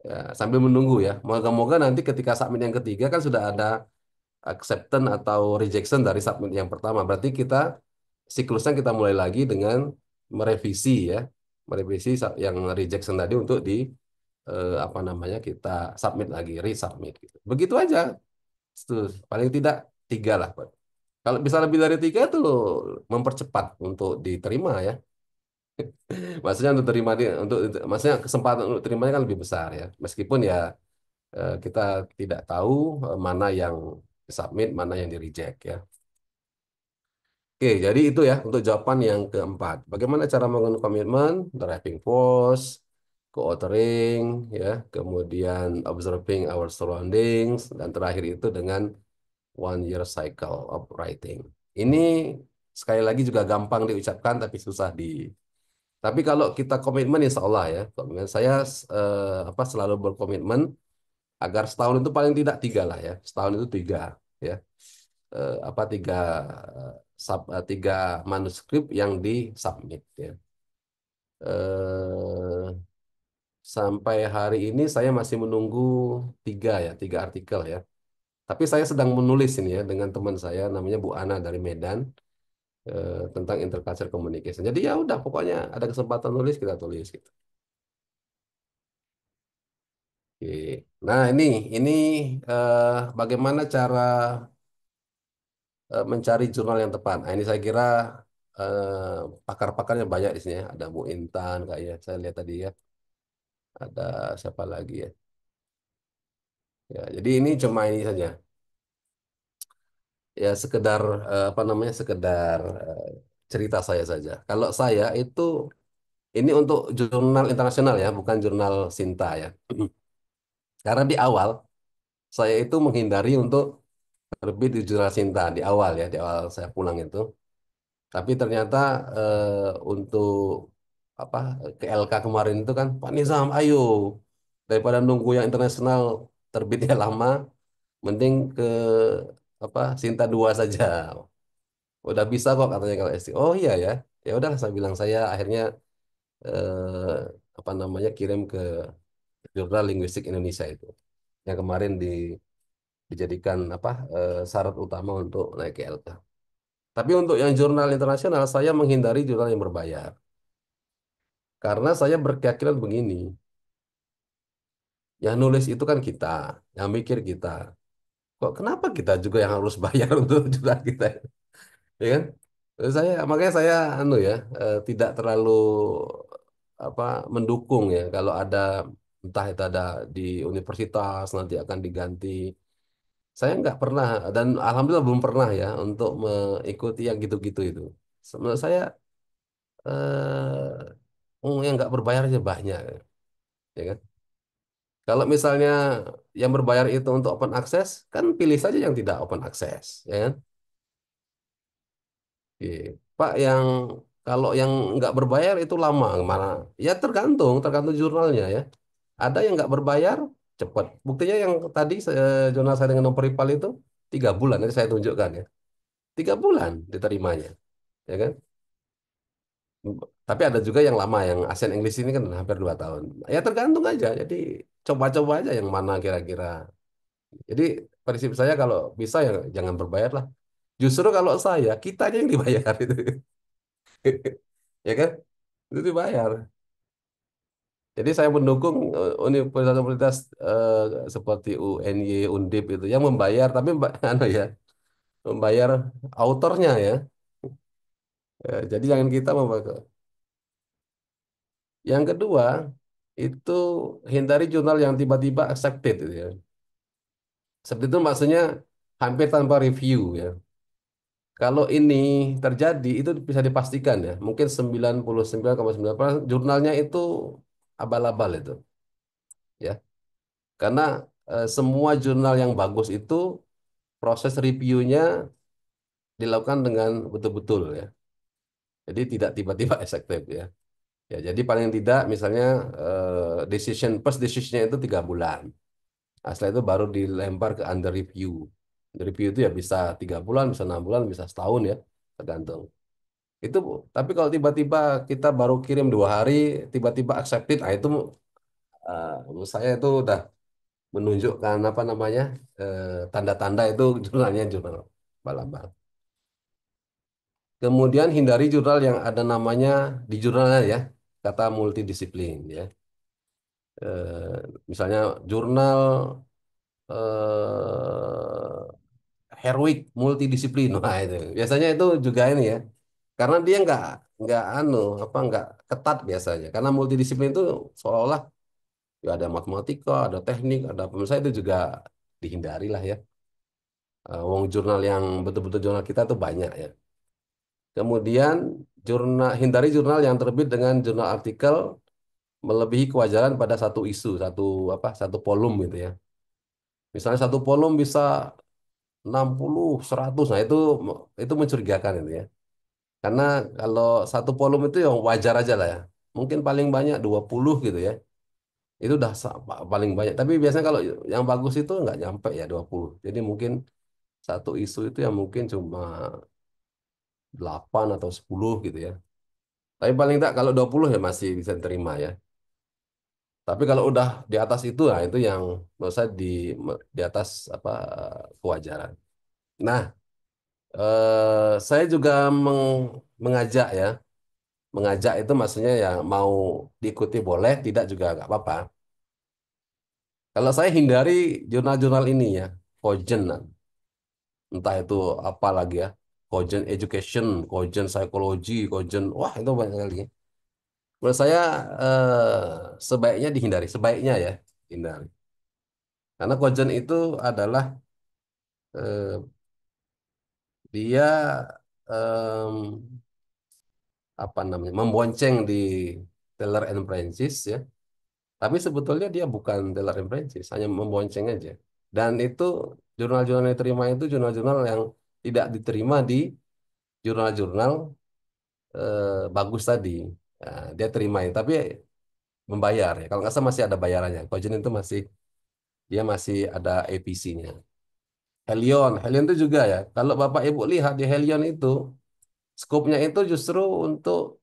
Ya, sambil menunggu ya. Moga-moga nanti ketika submit yang ketiga kan sudah ada acceptance atau rejection dari submit yang pertama. Berarti kita siklusnya kita mulai lagi dengan merevisi ya, merevisi yang rejection tadi untuk di apa namanya kita submit lagi, resubmit gitu. Begitu aja. Terus paling tidak tiga lah, Pak. Kalau bisa lebih dari tiga itu mempercepat untuk diterima ya. Maksudnya untuk terima untuk maksudnya kesempatan untuk terimanya kan lebih besar ya. Meskipun ya kita tidak tahu mana yang submit, mana yang di reject ya. Oke, jadi itu ya untuk jawaban yang keempat. Bagaimana cara membangun komitmen, driving force, co-authoring, ya, kemudian observing our surroundings, dan terakhir itu dengan 1 year cycle of writing. Ini sekali lagi juga gampang diucapkan tapi susah di. Tapi kalau kita komitmen, insya Allah ya, komitmen saya apa selalu berkomitmen agar setahun itu paling tidak tiga lah ya, setahun itu tiga ya. Apa tiga manuskrip yang disubmit ya. Eh, Sampai hari ini saya masih menunggu tiga artikel ya. Tapi saya sedang menulis ini ya dengan teman saya namanya Bu Ana dari Medan tentang intercultural communication. Jadi ya udah pokoknya ada kesempatan nulis kita tulis gitu. Oke. Nah ini eh, bagaimana cara mencari jurnal yang tepat. Nah, ini saya kira pakar-pakarnya banyak di sini ya. Ada Bu Intan kayak saya lihat tadi ya. Ada siapa lagi ya. Ya, jadi ini cuma ini saja. Ya sekedar apa namanya sekedar cerita saya saja. Kalau saya itu ini untuk jurnal internasional ya, bukan jurnal Sinta ya. Karena di awal saya itu menghindari untuk terbit di jurnal Sinta di awal ya, di awal saya pulang itu. Tapi ternyata untuk apa ke LK kemarin itu kan Pak Nizam, ayo daripada nunggu yang internasional terbitnya lama, mending ke apa Sinta 2 saja. Udah bisa kok katanya kalau SD. Oh iya ya, ya udah saya bilang saya akhirnya eh, apa namanya kirim ke Jurnal Linguistik Indonesia itu yang kemarin dijadikan apa syarat utama untuk naik ke LK. Tapi untuk yang jurnal internasional saya menghindari jurnal yang berbayar. Karena saya berkeyakinan begini, yang nulis itu kan kita, yang mikir kita. Kok kenapa kita juga yang harus bayar untuk jurnal kita, ya kan? Makanya saya ya tidak terlalu apa mendukung ya kalau ada entah itu ada di universitas nanti akan diganti. Saya nggak pernah dan alhamdulillah belum pernah ya untuk mengikuti yang gitu-gitu itu. Menurut saya yang nggak berbayar aja banyak, ya kan? Kalau misalnya yang berbayar itu untuk open access, kan pilih saja yang tidak open access, ya kan? Oke. Pak, kalau yang nggak berbayar itu lama, mana? Ya tergantung jurnalnya ya. Ada yang nggak berbayar cepat. Buktinya yang tadi jurnal saya dengan Nomoripal itu 3 bulan, nanti saya tunjukkan ya. 3 bulan diterimanya, ya kan? Tapi ada juga yang lama, yang ASEAN English ini kan hampir 2 tahun. Ya tergantung aja. Jadi coba-coba aja yang mana kira-kira. Jadi prinsip saya kalau bisa ya jangan berbayar lah. Justru kalau saya, kita aja yang dibayar itu. Ya kan? Itu dibayar. Jadi saya mendukung universitas-universitas seperti UNY, Undip itu yang membayar, tapi anu ya, membayar autornya ya. Jadi jangan kita membayar. Yang kedua, itu hindari jurnal yang tiba-tiba accepted gitu ya. Seperti itu maksudnya hampir tanpa review ya. Kalau ini terjadi itu bisa dipastikan ya. Mungkin 99,9% jurnalnya itu abal-abal itu ya. Karena semua jurnal yang bagus itu proses reviewnya dilakukan dengan betul-betul ya. Jadi tidak tiba-tiba efektif ya. Ya, jadi paling tidak misalnya first decisionnya itu 3 bulan. Nah, setelah itu baru dilempar ke under review. Under review itu ya bisa 3 bulan, bisa 6 bulan, bisa setahun ya, tergantung. Itu, tapi kalau tiba-tiba kita baru kirim 2 hari, tiba-tiba accepted, nah itu menurut saya itu udah menunjukkan apa namanya tanda-tanda itu jurnalnya jurnal balabal. Kemudian hindari jurnal yang ada namanya di jurnalnya ya, kata multidisiplin ya. Misalnya jurnal eh, Heroic multidisiplin. Wah, itu. Biasanya itu juga ini ya. Karena dia nggak anu apa nggak ketat biasanya. Karena multidisiplin itu seolah-olah ya ada matematika, ada teknik, ada apa. Misalnya itu juga dihindari lah ya. Wong jurnal yang betul-betul jurnal kita tuh banyak ya. Kemudian hindari jurnal yang terbit dengan jurnal artikel melebihi kewajaran pada satu isu, satu volume gitu ya. Misalnya satu volume bisa 60, 100. Nah, itu mencurigakan itu ya. Karena kalau satu volume itu yang wajar aja lah ya. Mungkin paling banyak 20 gitu ya. Itu udah paling banyak. Tapi biasanya kalau yang bagus itu nggak nyampe ya 20. Jadi mungkin satu isu itu yang mungkin cuma 8 atau 10 gitu ya. Tapi paling tak kalau 20 ya masih bisa diterima ya. Tapi kalau udah di atas itu, nah itu yang menurut saya di atas apa kewajaran. Nah, saya juga mengajak ya. Mengajak itu maksudnya ya mau diikuti boleh, tidak juga nggak apa-apa. Kalau saya hindari jurnal-jurnal ini ya, Cogent, entah itu apa lagi ya, Cogent Education, Cogent Psychology, Cogent, wah itu banyak sekali. Menurut saya sebaiknya dihindari, sebaiknya ya hindari. Karena Cogent itu adalah eh, dia em, apa namanya, membonceng di Taylor and Francis ya. Tapi sebetulnya dia bukan Taylor and Francis, hanya membonceng aja. Dan itu jurnal-jurnal yang diterima itu jurnal-jurnal yang tidak diterima di jurnal-jurnal bagus tadi. Nah, dia terima itu, tapi membayar ya. Kalau nggak salah masih ada bayarannya. Kojen itu dia masih ada APC-nya. Helion itu juga ya. Kalau Bapak Ibu lihat di Helion itu, skopnya itu justru untuk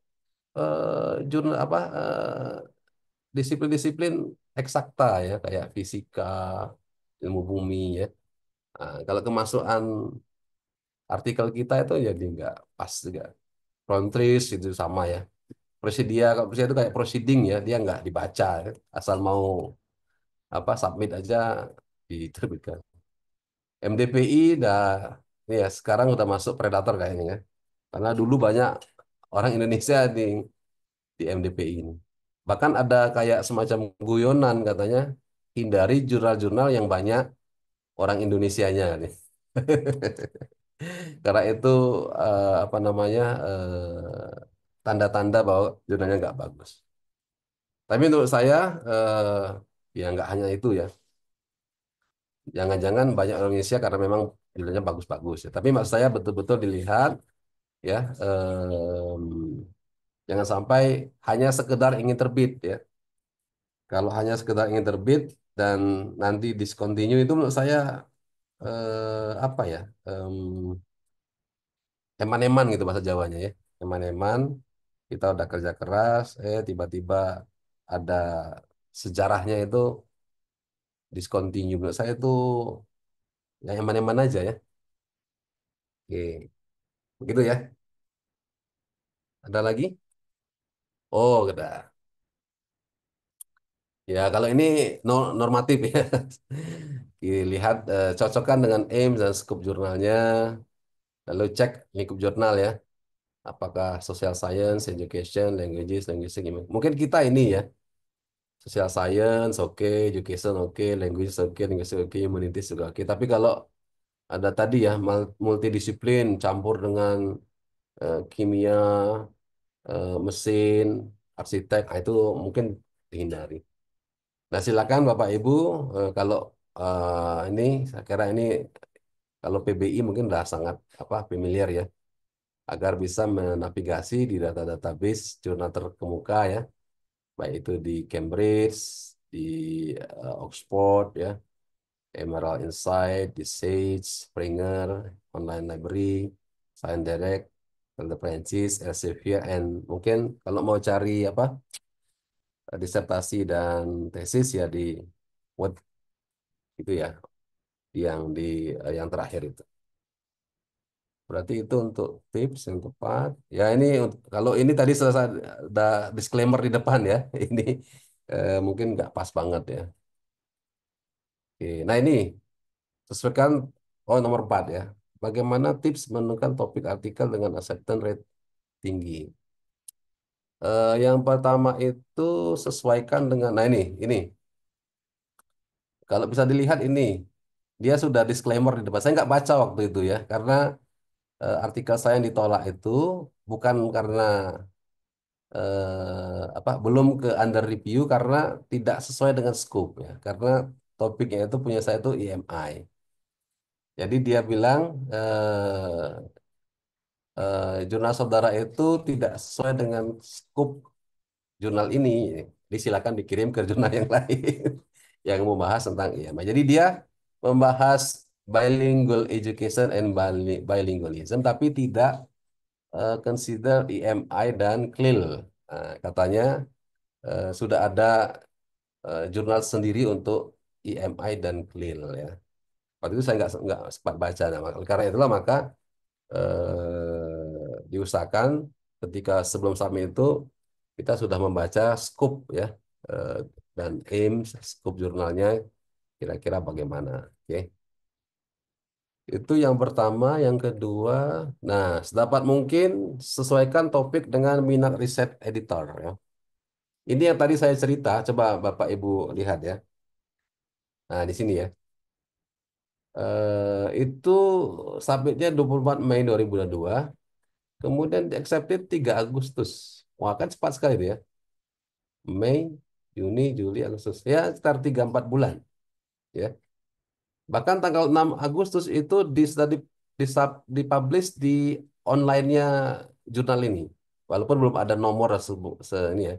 jurnal apa disiplin-disiplin eksakta ya, kayak fisika, ilmu bumi ya. Nah, kalau kemasukan artikel kita itu jadi nggak pas juga. Frontris itu sama ya. Kalau Prosedia itu kayak proceeding ya, dia nggak dibaca, ya. Asal mau apa submit aja diterbitkan. MDPI dah ya sekarang udah masuk predator kayaknya ya. Karena dulu banyak orang Indonesia di MDPI ini. Bahkan ada kayak semacam guyonan katanya hindari jurnal-jurnal yang banyak orang Indonesianya nih. Karena itu apa namanya tanda-tanda bahwa jurnalnya nggak bagus. Tapi menurut saya ya nggak hanya itu ya. Jangan-jangan banyak orang Indonesia karena memang jurnalnya bagus-bagus ya. Tapi maksud saya betul-betul dilihat ya. Jangan sampai hanya sekedar ingin terbit ya. Kalau hanya sekedar ingin terbit dan nanti discontinue itu menurut saya apa ya? Eman-eman gitu bahasa Jawanya ya. Eman-eman, kita udah kerja keras, tiba-tiba ada sejarahnya itu discontinue. Menurut saya itu ya eman-eman aja ya. Oke, begitu ya. Ada lagi? Oh, udah. Ya, kalau ini normatif ya. Dilihat cocokkan dengan aims dan scope jurnalnya, lalu cek lingkup jurnal ya. Apakah social science, education, languages, linguistic, mungkin kita ini ya. Social science oke, education oke, language oke, linguistic oke, humanities juga oke. Tapi kalau ada tadi ya multidisiplin campur dengan kimia, mesin, arsitek, nah itu mungkin dihindari. Nah silakan Bapak Ibu kalau ini saya kira ini kalau PBI mungkin udah sangat apa familiar ya agar bisa menavigasi di data-database jurnal terkemuka ya baik itu di Cambridge, di Oxford ya, Emerald Insight, di Sage, Springer, Online Library, Science Direct, Dr. Francis, Elsevier, and mungkin kalau mau cari apa disertasi dan tesis ya di Word itu ya, yang terakhir itu. Berarti itu untuk tips yang tepat. Ya ini kalau ini tadi selesai ada disclaimer di depan ya. Ini mungkin nggak pas banget ya. Oke, nah ini sesuaikan nomor 4 ya. Bagaimana tips menentukan topik artikel dengan acceptance rate tinggi? Yang pertama itu sesuaikan dengan, nah ini kalau bisa dilihat ini dia sudah disclaimer di depan. Saya nggak baca waktu itu ya, karena artikel saya yang ditolak itu bukan karena apa belum ke under review karena tidak sesuai dengan scope ya, karena topiknya itu punya saya itu IMI. Jadi dia bilang jurnal saudara itu tidak sesuai dengan scope jurnal ini, disilakan dikirim ke jurnal yang lain yang membahas tentang IMA. Jadi dia membahas bilingual education and bilingualism, tapi tidak consider IMI dan CLIL. Nah, katanya sudah ada jurnal sendiri untuk IMI dan CLIL ya. Waktu itu saya nggak sempat baca. Nah, karena itulah maka diusahakan ketika sebelum submit itu kita sudah membaca scope ya, eh, dan aims scope jurnalnya kira-kira bagaimana. Oke. Itu yang pertama, yang kedua, nah sedapat mungkin sesuaikan topik dengan minat riset editor ya. Ini yang tadi saya cerita, coba Bapak Ibu lihat ya. Nah, di sini ya. Itu submitnya 24 Mei 2022. Kemudian di accepted 3 Agustus. Wah, kan cepat sekali itu ya. Mei, Juni, Juli, Agustus. Ya, sekitar 3-4 bulan. Ya. Bahkan tanggal 6 Agustus itu dipublish di online-nya jurnal ini. Walaupun belum ada nomor ini ya.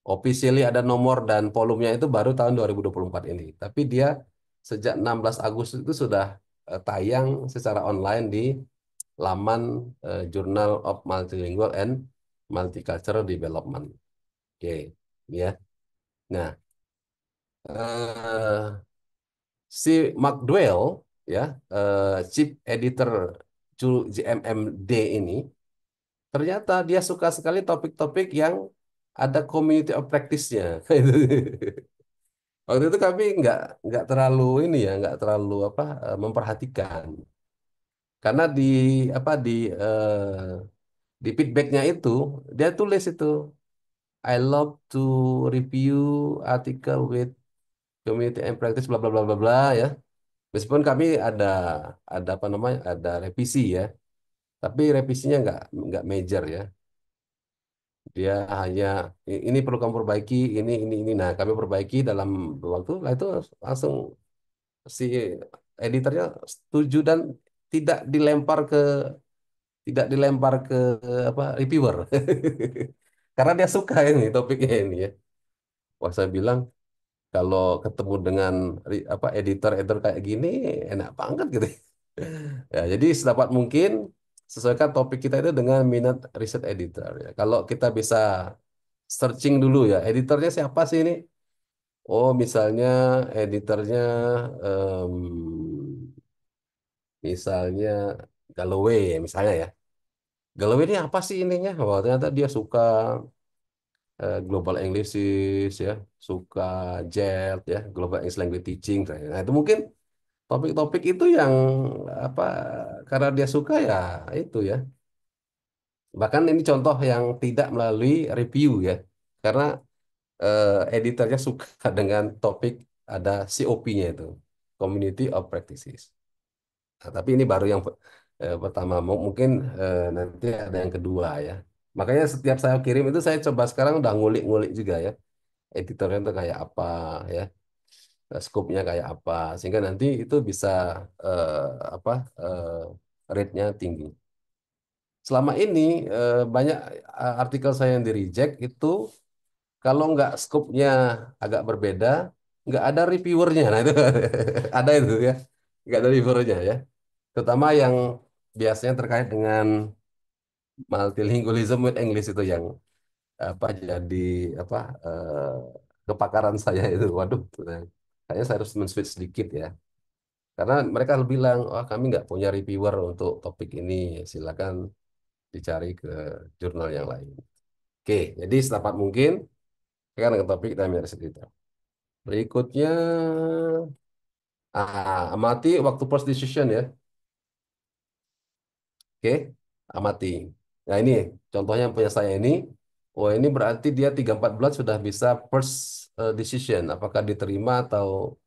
Officially ada nomor dan volumenya itu baru tahun 2024 ini. Tapi dia sejak 16 Agustus itu sudah tayang secara online di laman Journal of Multilingual and Multicultural Development. Oke, ya. Nah, eh, si Mark Dwell ya, Chief Editor JMMD ini ternyata dia suka sekali topik-topik yang ada community of practice-nya. Waktu itu kami nggak terlalu ini ya, nggak terlalu apa memperhatikan karena di feedbacknya itu dia tulis itu I love to review article with community and practice bla bla bla bla bla ya. Meskipun kami ada apa namanya ada revisi ya, tapi revisinya nggak major ya. Dia hanya ini perlu kamu perbaiki ini. Nah kami perbaiki dalam waktu lah itu langsung si editornya setuju dan tidak dilempar ke tidak dilempar ke apa reviewer karena dia suka ini topiknya ini ya. Wah saya bilang kalau ketemu dengan apa editor-editor kayak gini enak banget gitu. Ya, jadi sedapat mungkin sesuaikan topik kita itu dengan minat riset editor ya. Kalau kita bisa searching dulu ya, editornya siapa sih ini? Oh, misalnya editornya em, misalnya Galloway ya, misalnya ya. Galloway ini apa sih ininya? Oh, ternyata dia suka Global English ya, suka JET ya, Global English Language Teaching. Nah, itu mungkin topik-topik itu yang apa karena dia suka ya itu ya. Bahkan ini contoh yang tidak melalui review ya. Karena editornya suka dengan topik ada COP-nya itu, Community of Practices. Nah, tapi ini baru yang pertama. Mungkin nanti ada yang kedua ya. Makanya setiap saya kirim itu saya coba sekarang udah ngulik-ngulik juga ya. Editornya itu kayak apa ya, scope-nya kayak apa, sehingga nanti itu bisa eh, apa rate-nya tinggi. Selama ini banyak artikel saya yang di reject itu kalau nggak scope-nya agak berbeda, nggak ada reviewernya. Nah itu ada itu ya, nggak ada reviewernya ya. Terutama yang biasanya terkait dengan multilingualism with English itu yang apa jadi apa kepakaran saya itu. Waduh, kayaknya saya harus men-switch sedikit ya. Karena mereka bilang, oh kami nggak punya reviewer untuk topik ini, silakan dicari ke jurnal yang lain. Oke, jadi sedapat mungkin sekarang ke topik time editor. Berikutnya, amati waktu post decision ya. Oke, amati. Nah ini contohnya yang punya saya ini. Oh ini berarti dia 3-4 bulan sudah bisa first decision. Apakah diterima atau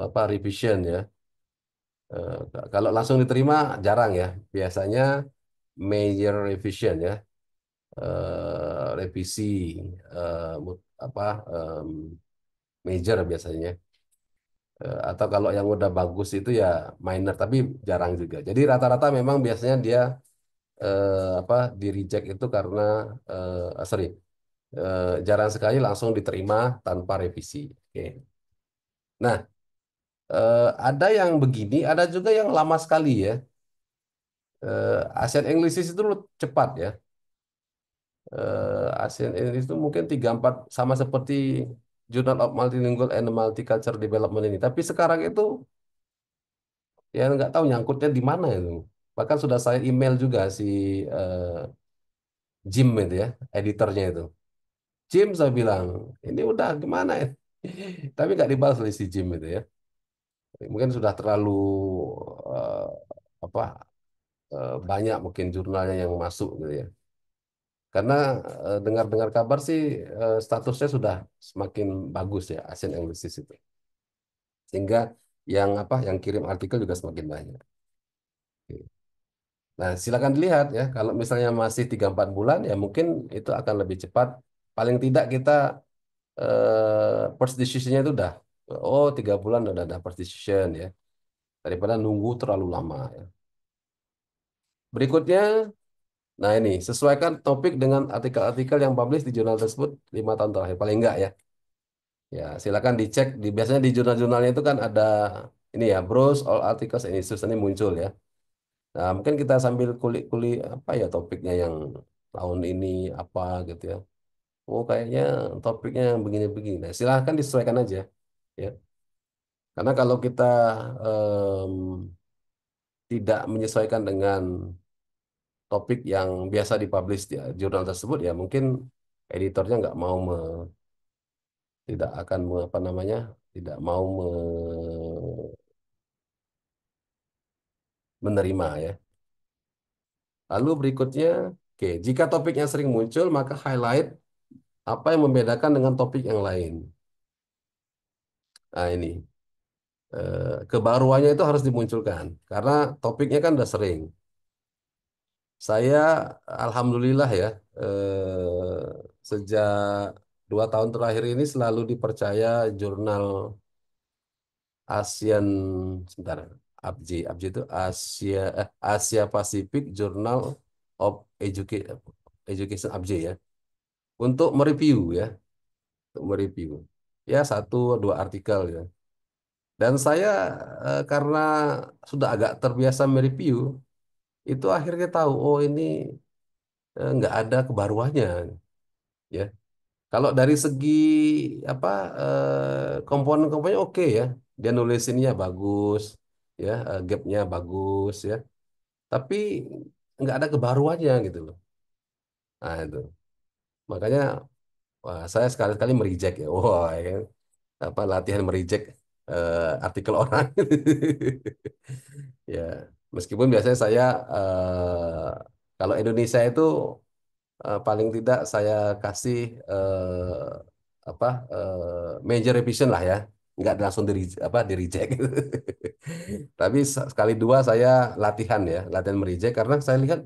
apa revision ya. Eh, Kalau langsung diterima jarang ya. Biasanya major revision ya. Revisi apa major biasanya. Atau kalau yang udah bagus itu ya minor tapi jarang juga. Jadi rata-rata memang biasanya dia apa di reject itu karena sorry jarang sekali langsung diterima tanpa revisi. Oke. Nah, ada yang begini, ada juga yang lama sekali ya. Asian English itu cepat ya. Asian English itu mungkin 3-4 sama seperti Journal of Multilingual and Multicultural Development ini. Tapi sekarang itu ya nggak tahu nyangkutnya di mana itu. Bahkan sudah saya email juga si Jim itu ya, editornya itu. Jim saya bilang, ini udah gimana ya? Tapi nggak dibalas oleh si Jim itu ya. Mungkin sudah terlalu eh, apa banyak mungkin jurnalnya yang masuk gitu ya. Karena dengar-dengar kabar sih statusnya sudah semakin bagus ya Asian English itu. Sehingga yang apa yang kirim artikel juga semakin banyak. Nah, silakan dilihat ya. Kalau misalnya masih 3-4 bulan ya mungkin itu akan lebih cepat. Paling tidak kita first decision-nya itu udah 3 bulan udah ada first decision ya. Daripada nunggu terlalu lama ya. Berikutnya, nah ini sesuaikan topik dengan artikel-artikel yang publish di jurnal tersebut 5 tahun terakhir paling enggak ya. Ya, silakan dicek. Biasanya di jurnal-jurnalnya itu kan ada ini ya, browse all articles and issues ini muncul ya. Nah, mungkin kita sambil kulik-kulik apa ya topiknya yang tahun ini apa gitu ya. Oh, kayaknya topiknya yang begini-begini. Nah, silahkan disesuaikan aja ya. Karena kalau kita em, tidak menyesuaikan dengan topik yang biasa dipublish di jurnal tersebut ya mungkin editornya nggak mau tidak akan apa namanya tidak mau menerima ya. Lalu berikutnya, oke, jika topiknya sering muncul, maka highlight apa yang membedakan dengan topik yang lain. Nah ini, kebaruannya itu harus dimunculkan, karena topiknya kan udah sering. Saya, alhamdulillah ya, sejak 2 tahun terakhir ini selalu dipercaya jurnal ASEAN, sebentar, APJ itu Asia Pacific Journal of Education APJ ya, untuk mereview ya. Untuk mereview. Ya, 1-2 artikel ya. Dan saya karena sudah agak terbiasa mereview, itu akhirnya tahu, oh ini nggak ada kebaruannya, ya. Kalau dari segi apa komponen-komponennya oke ya, dia nulisinnya bagus, ya gapnya bagus ya. Tapi nggak ada kebaruannya gitu loh. Nah itu, makanya wah, saya sekali-kali mereject ya. Wah, ya kan? Apa latihan mereject artikel orang. Ya, meskipun biasanya saya kalau Indonesia itu paling tidak saya kasih apa major revision lah ya, nggak langsung di reject. Tapi sekali dua saya latihan ya, latihan mereject karena saya lihat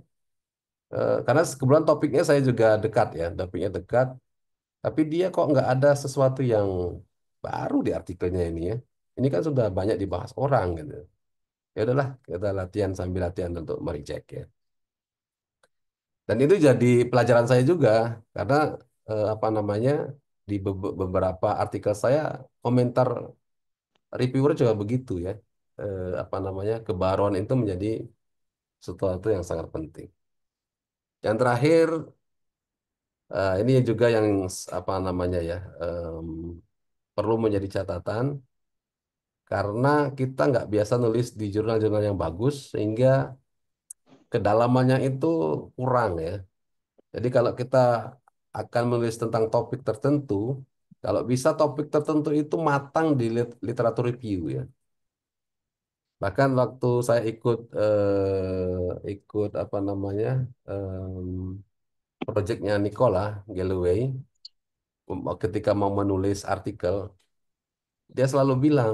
karena kebetulan topiknya saya juga dekat ya, topiknya dekat, tapi dia kok nggak ada sesuatu yang baru di artikelnya ini ya. Ini kan sudah banyak dibahas orang gitu. Ya udahlah kita latihan sambil latihan untuk mereject ya. Dan itu jadi pelajaran saya juga karena apa namanya di beberapa artikel saya komentar reviewer juga begitu ya. Apa namanya kebaruan itu menjadi sesuatu yang sangat penting. Yang terakhir ini juga yang apa namanya ya perlu menjadi catatan karena kita nggak biasa nulis di jurnal-jurnal yang bagus sehingga kedalamannya itu kurang ya. Jadi kalau kita akan menulis tentang topik tertentu, kalau bisa topik tertentu itu matang di literatur review ya. Bahkan waktu saya ikut apa namanya proyeknya Nicola Galloway, ketika mau menulis artikel, dia selalu bilang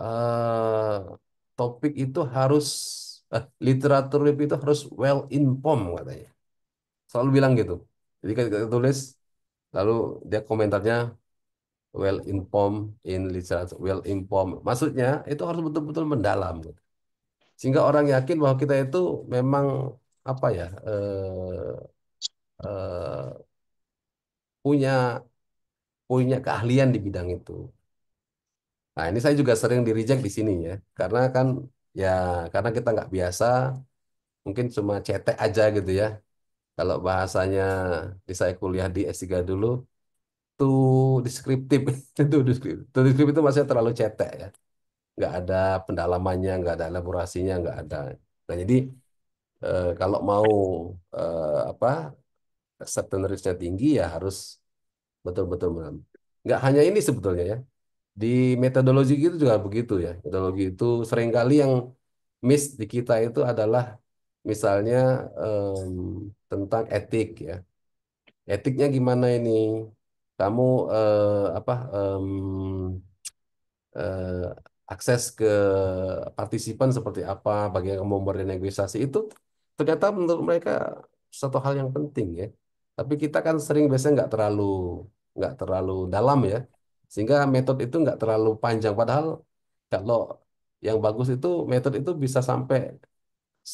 eh topik itu harus literatur review itu harus well informed katanya. Selalu bilang gitu. Jadi ketika tulis, lalu dia komentarnya well informed in literature, well informed. Maksudnya itu harus betul-betul mendalam, gitu. Sehingga orang yakin bahwa kita itu memang apa ya eh, punya punya keahlian di bidang itu. Nah ini saya juga sering di reject di sini ya, karena kan ya karena kita nggak biasa, mungkin cuma cetek aja gitu ya. Kalau bahasanya di saya kuliah di S3 dulu tuh deskriptif tuh deskriptif itu masih terlalu cetek ya, nggak ada pendalamannya, nggak ada elaborasinya, nggak ada. Nah jadi kalau mau apa acceptance-nya tinggi ya harus betul-betul mendalam. Nggak hanya ini sebetulnya ya. Di metodologi itu juga begitu ya. Metodologi itu seringkali yang miss di kita itu adalah misalnya tentang etik ya. Etiknya gimana ini? Kamu apa eh, akses ke partisipan seperti apa, bagaimana kamu bernegosiasi itu ternyata menurut mereka satu hal yang penting ya. Tapi kita kan sering biasanya nggak terlalu dalam ya, sehingga metode itu nggak terlalu panjang. Padahal kalau yang bagus itu metode itu bisa sampai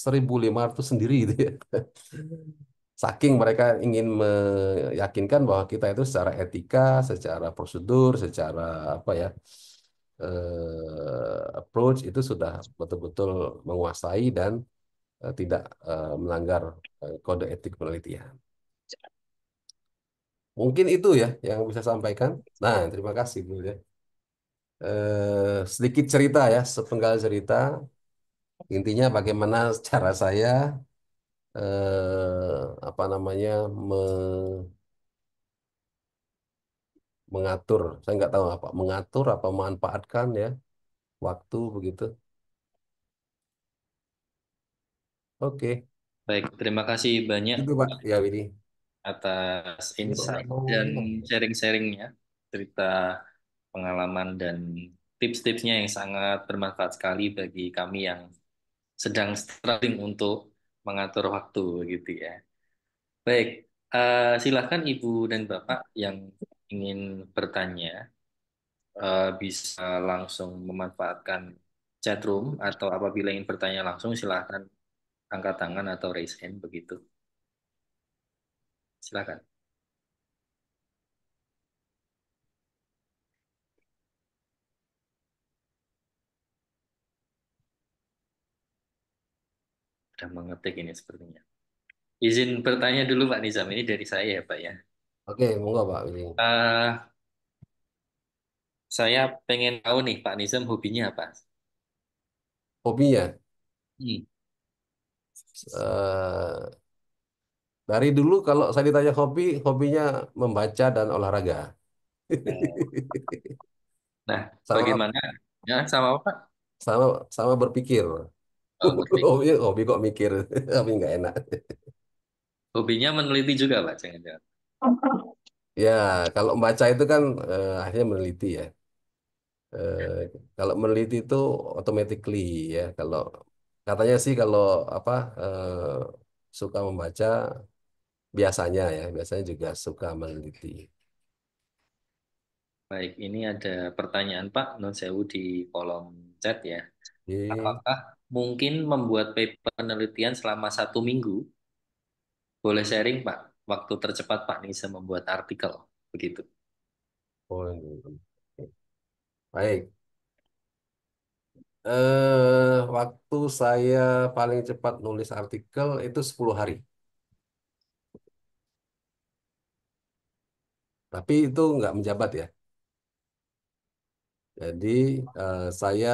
1.500 sendiri gitu ya. Saking mereka ingin meyakinkan bahwa kita itu secara etika, secara prosedur, secara apa ya approach itu sudah betul-betul menguasai dan tidak melanggar kode etik penelitian. Mungkin itu ya yang bisa sampaikan. Nah, terima kasih Bu ya. Sedikit cerita ya, sepenggal cerita. Intinya bagaimana cara saya apa namanya mengatur. Saya nggak tahu apa mengatur apa memanfaatkan ya waktu begitu. Oke, Baik, terima kasih banyak itu Pak ya Widi. atas Ini kok nggak insight mau dan ini. sharing-sharingnya, cerita pengalaman dan tips-tipsnya yang sangat bermanfaat sekali bagi kami yang sedang struggling untuk mengatur waktu gitu ya. Baik, silakan Ibu dan Bapak yang ingin bertanya bisa langsung memanfaatkan chat room atau apabila ingin bertanya langsung silakan angkat tangan atau raise hand begitu. Silakan. Sudah mengetik ini sepertinya. Izin bertanya dulu Pak Nizam, ini dari saya ya Pak ya. Oke, monggo Pak Widi. Eh, saya pengen tahu nih Pak Nizam hobinya apa? Hobinya. Hmm. eh, dari dulu kalau saya ditanya hobi, hobinya membaca dan olahraga. Oh. Nah, Sama bagaimana? Ya, sama apa Pak? sama sama berpikir. Oh, berpikir. Hobi kok mikir, tapi nggak enak. Hobinya meneliti juga Pak, jangan-jangan. Ya, kalau membaca itu kan akhirnya meneliti ya. Eh, Kalau meneliti itu automatically ya. Kalau katanya sih kalau apa suka membaca biasanya ya, biasanya juga suka meneliti. Baik, ini ada pertanyaan Pak Non Sewu di kolom chat ya. Oke. Apakah mungkin membuat paper penelitian selama 1 minggu? Boleh sharing Pak, waktu tercepat Pak Nisa membuat artikel, begitu. Oh, ini. Baik. Waktu saya paling cepat nulis artikel itu 10 hari. Tapi itu nggak menjabat ya. Jadi saya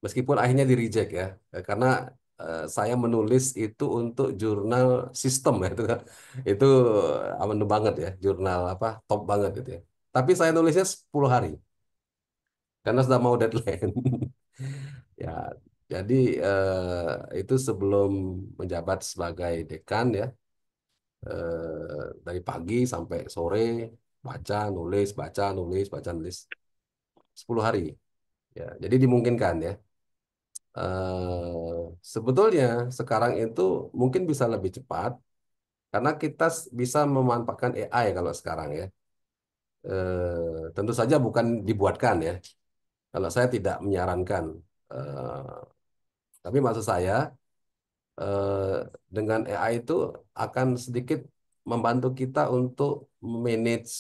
meskipun akhirnya di reject ya, karena saya menulis itu untuk jurnal sistem ya, itu aman banget ya, jurnal apa top banget gitu ya. Tapi saya nulisnya 10 hari karena sudah mau deadline. Ya, jadi itu sebelum menjabat sebagai dekan ya, dari pagi sampai sore baca nulis baca nulis 10 hari. Ya, jadi dimungkinkan ya. Sebetulnya sekarang itu mungkin bisa lebih cepat karena kita bisa memanfaatkan AI kalau sekarang ya. Tentu saja bukan dibuatkan ya. Kalau saya tidak menyarankan, eh, tapi maksud saya eh, dengan AI itu akan sedikit membantu kita untuk manage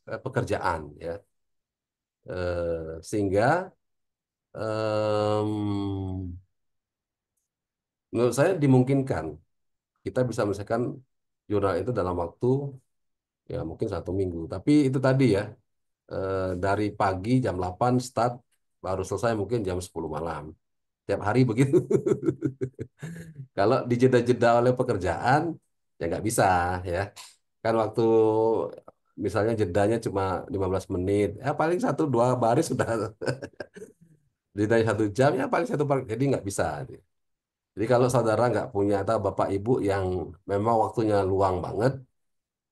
pekerjaan ya. Sehingga em, menurut saya dimungkinkan kita bisa menyelesaikan jurnal itu dalam waktu ya mungkin 1 minggu. Tapi itu tadi ya, dari pagi jam 8 start, baru selesai mungkin jam 10 malam. Tiap hari begitu. Kalau dijeda-jeda oleh pekerjaan, ya nggak bisa ya. Kan waktu misalnya jedanya cuma 15 menit, ya paling 1 2 baris sudah. Jedanya 1 jam, ya paling 1 baris. Jadi nggak bisa. Jadi kalau saudara nggak punya atau bapak ibu yang memang waktunya luang banget,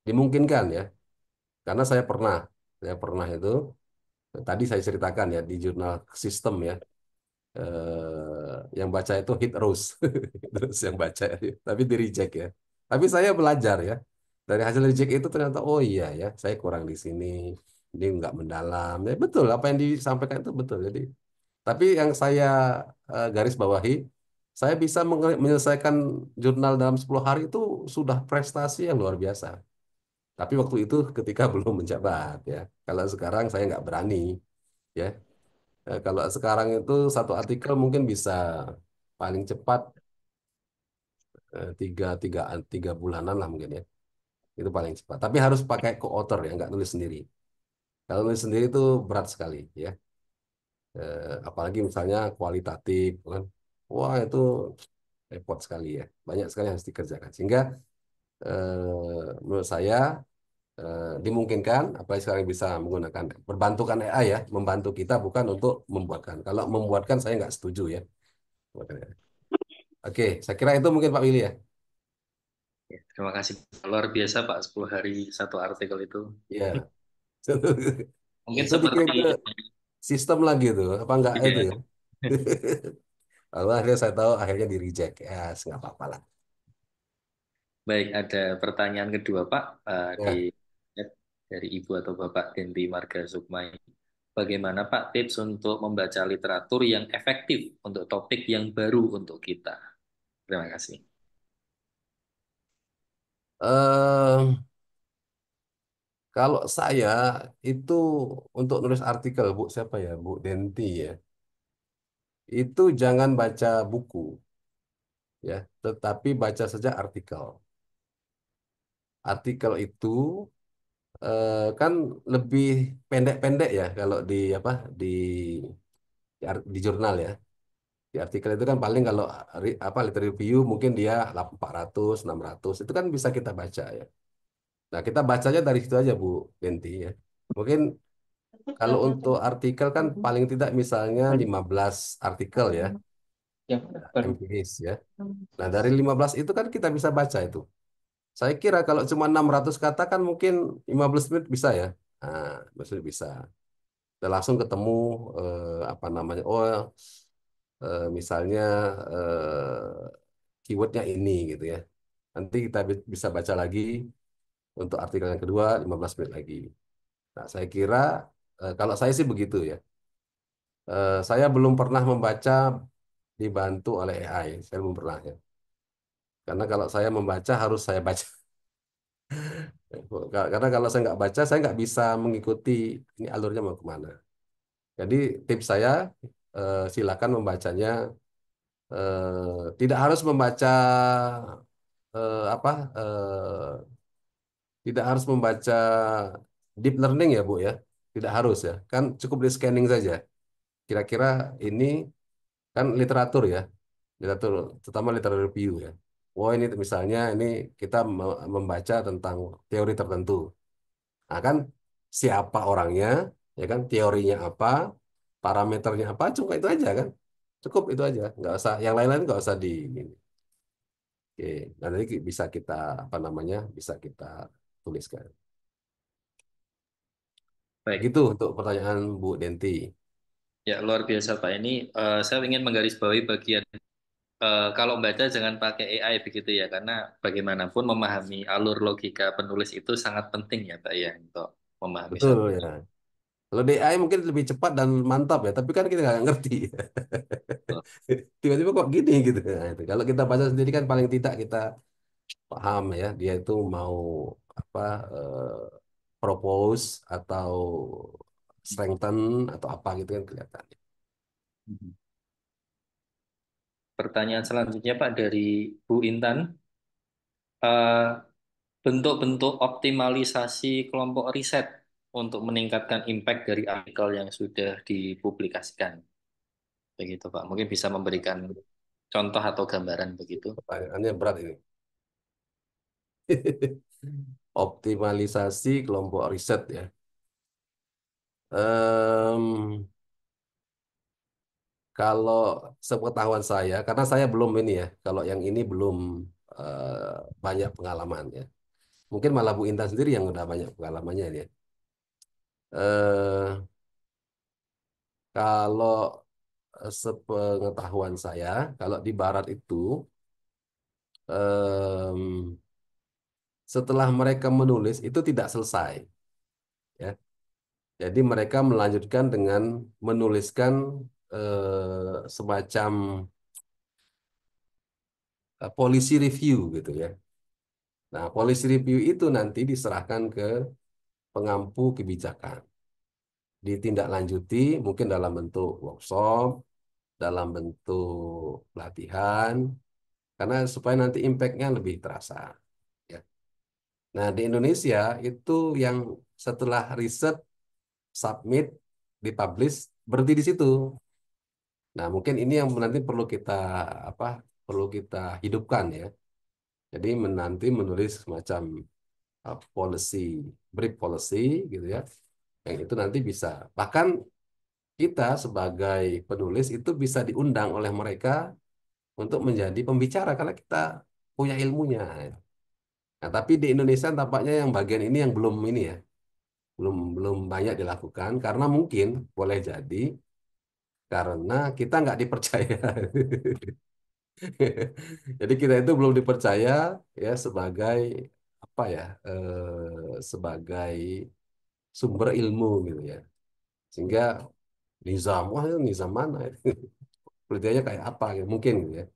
dimungkinkan ya. Karena saya pernah itu, tadi saya ceritakan ya di jurnal sistem ya, yang baca itu hit Rose, terus yang baca, tapi di reject ya. Tapi saya belajar ya, dari hasil reject itu ternyata oh iya ya, saya kurang di sini, ini nggak mendalam. Ya, betul apa yang disampaikan itu betul. Jadi, tapi yang saya garis bawahi, saya bisa menyelesaikan jurnal dalam 10 hari itu sudah prestasi yang luar biasa. Tapi waktu itu ketika belum menjabat ya. Kalau sekarang saya nggak berani ya. Kalau sekarang itu satu artikel mungkin bisa paling cepat 3 bulanan lah mungkin ya. Itu paling cepat. Tapi harus pakai co-author ya, nggak nulis sendiri. Kalau nulis sendiri itu berat sekali ya. Apalagi misalnya kualitatif kan. Wah itu repot sekali ya. Banyak sekali yang harus dikerjakan. Sehingga menurut saya dimungkinkan, apalagi sekarang bisa menggunakan berbantukan AI ya, membantu kita bukan untuk membuatkan. Kalau membuatkan saya nggak setuju ya. Oke, saya kira itu mungkin Pak Willy ya. Ya, terima kasih. Luar biasa Pak, 10 hari satu artikel itu. Ya, Mungkin itu dikirim seperti ke sistem lagi tuh, apa enggak itu ya. ya? Lalu akhirnya saya tahu akhirnya di reject. Ya, nggak apa-apa lah. Baik, ada pertanyaan kedua Pak, di Ya, dari Ibu atau Bapak Denti Marga Sukma. Bagaimana Pak tips untuk membaca literatur yang efektif untuk topik yang baru untuk kita? Terima kasih. eh kalau saya itu untuk nulis artikel, Bu, siapa ya? Bu Denti ya. Itu jangan baca buku ya, tetapi baca saja artikel. Artikel itu kan lebih pendek-pendek ya kalau di apa di jurnal ya. Di artikel itu kan paling kalau apa literary review mungkin dia 400 600 itu kan bisa kita baca ya. Nah, kita bacanya dari situ aja Bu Denti ya. Mungkin kalau untuk artikel kan paling tidak misalnya 15 artikel ya, empiris ya. Nah, dari 15 itu kan kita bisa baca itu. Saya kira kalau cuma 600 kata kan mungkin 15 menit bisa ya. Nah, maksudnya bisa. Kita langsung ketemu apa namanya? Oh, misalnya keywordnya ini gitu ya. Nanti kita bisa baca lagi untuk artikel yang kedua 15 menit lagi. Nah, saya kira kalau saya sih begitu ya. Saya belum pernah membaca dibantu oleh AI. Saya belum pernah ya. Karena kalau saya membaca harus saya baca. Karena kalau saya nggak baca, saya nggak bisa mengikuti ini alurnya mau kemana. Jadi tips saya silakan membacanya. Tidak harus membaca apa tidak harus membaca deep learning ya Bu ya. tidak harus ya. Kan cukup di scanning saja. Kira-kira ini kan literatur ya, literatur, terutama literatur review ya. Oh ini misalnya ini kita membaca tentang teori tertentu. Nah kan siapa orangnya, ya kan teorinya apa, parameternya apa, cuma itu aja kan. Cukup itu aja, nggak usah yang lain-lain nggak usah di. Oke, nah nanti bisa kita apa namanya, bisa kita tuliskan. Baik. Begitu untuk pertanyaan Bu Denti. Ya, luar biasa Pak. Ini saya ingin menggarisbawahi bagian kalau baca jangan pakai AI begitu ya, karena bagaimanapun memahami alur logika penulis itu sangat penting ya Pak ya untuk memahami Betul satu. ya. Kalau DAI mungkin lebih cepat dan mantap ya, tapi kan kita nggak ngerti. Tiba-tiba kok gini gitu. Nah, itu. Kalau kita baca sendiri kan paling tidak kita paham ya, dia itu mau apa propose atau strengthen atau apa gitu kan kelihatan. Mhm. Pertanyaan selanjutnya Pak dari Bu Intan. Eh, bentuk-bentuk optimalisasi kelompok riset untuk meningkatkan impact dari artikel yang sudah dipublikasikan. Begitu Pak. Mungkin bisa memberikan contoh atau gambaran begitu. Pertanyaannya berat ini. Optimalisasi kelompok riset ya. Em, Kalau sepengetahuan saya, karena saya belum ini ya, kalau yang ini belum banyak pengalaman ya. Mungkin malah Bu Intan sendiri yang udah banyak pengalamannya ini ya. Eh, Kalau sepengetahuan saya, kalau di Barat itu em, setelah mereka menulis itu tidak selesai ya. Jadi mereka melanjutkan dengan menuliskan semacam policy review gitu ya. Nah, policy review itu nanti diserahkan ke pengampu kebijakan. Ditindaklanjuti mungkin dalam bentuk workshop, dalam bentuk pelatihan, karena supaya nanti impact-nya lebih terasa. Ya. Nah, di Indonesia itu yang setelah riset, submit, dipublish, berhenti di situ. Nah, mungkin ini yang nanti perlu kita apa? Perlu kita hidupkan ya. Jadi nanti menulis semacam policy, brief policy gitu ya. Yang itu nanti bisa. Bahkan kita sebagai penulis itu bisa diundang oleh mereka untuk menjadi pembicara karena kita punya ilmunya. Nah, tapi di Indonesia tampaknya yang bagian ini yang belum ini ya, belum belum banyak dilakukan karena mungkin boleh jadi karena kita nggak dipercaya. Jadi kita itu belum dipercaya ya sebagai apa ya, sebagai sumber ilmu gitu ya. Sehingga nizam, wah itu nizam mana? Penelitiannya kayak apa gitu, mungkin gitu ya.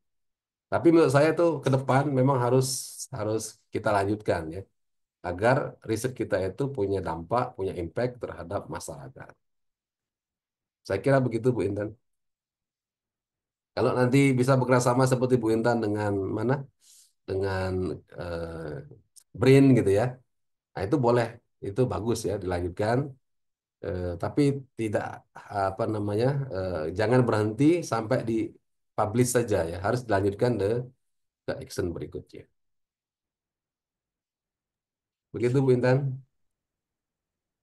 Tapi menurut saya itu ke depan memang harus harus kita lanjutkan ya agar riset kita itu punya dampak, punya impact terhadap masyarakat. Saya kira begitu Bu Intan. Kalau nanti bisa bekerja sama seperti Bu Intan dengan mana? Dengan BRIN gitu ya. Nah, itu boleh, itu bagus ya dilanjutkan. Tapi tidak apa namanya, jangan berhenti sampai di publish saja ya, harus dilanjutkan ke action berikutnya. Begitu Bu Intan.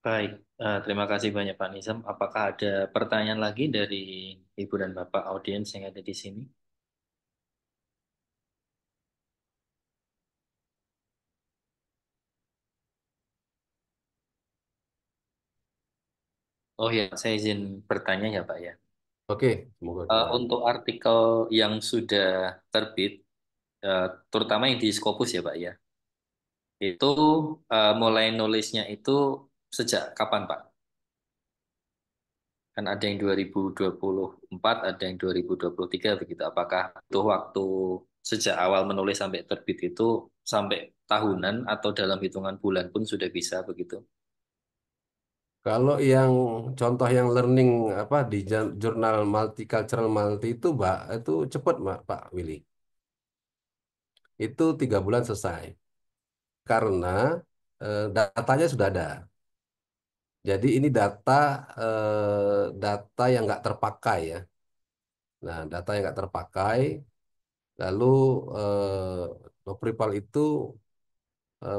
Baik, terima kasih banyak Pak Nizam. Apakah ada pertanyaan lagi dari Ibu dan Bapak audiens yang ada di sini? Oh ya, saya izin bertanya ya Pak ya. Oke, semoga kita. Untuk artikel yang sudah terbit, eh, terutama yang di Scopus ya Pak ya, itu mulai nulisnya itu sejak kapan Pak? Kan ada yang 2024, ada yang 2023 begitu. Apakah itu waktu sejak awal menulis sampai terbit itu sampai tahunan atau dalam hitungan bulan pun sudah bisa begitu? Kalau yang contoh yang learning apa di jurnal Multicultural Multi itu, Mbak, itu cepat, Mbak, Pak Willy. Itu 3 bulan selesai karena datanya sudah ada. Jadi ini data yang nggak terpakai ya. Nah, data yang nggak terpakai, lalu Nopripal itu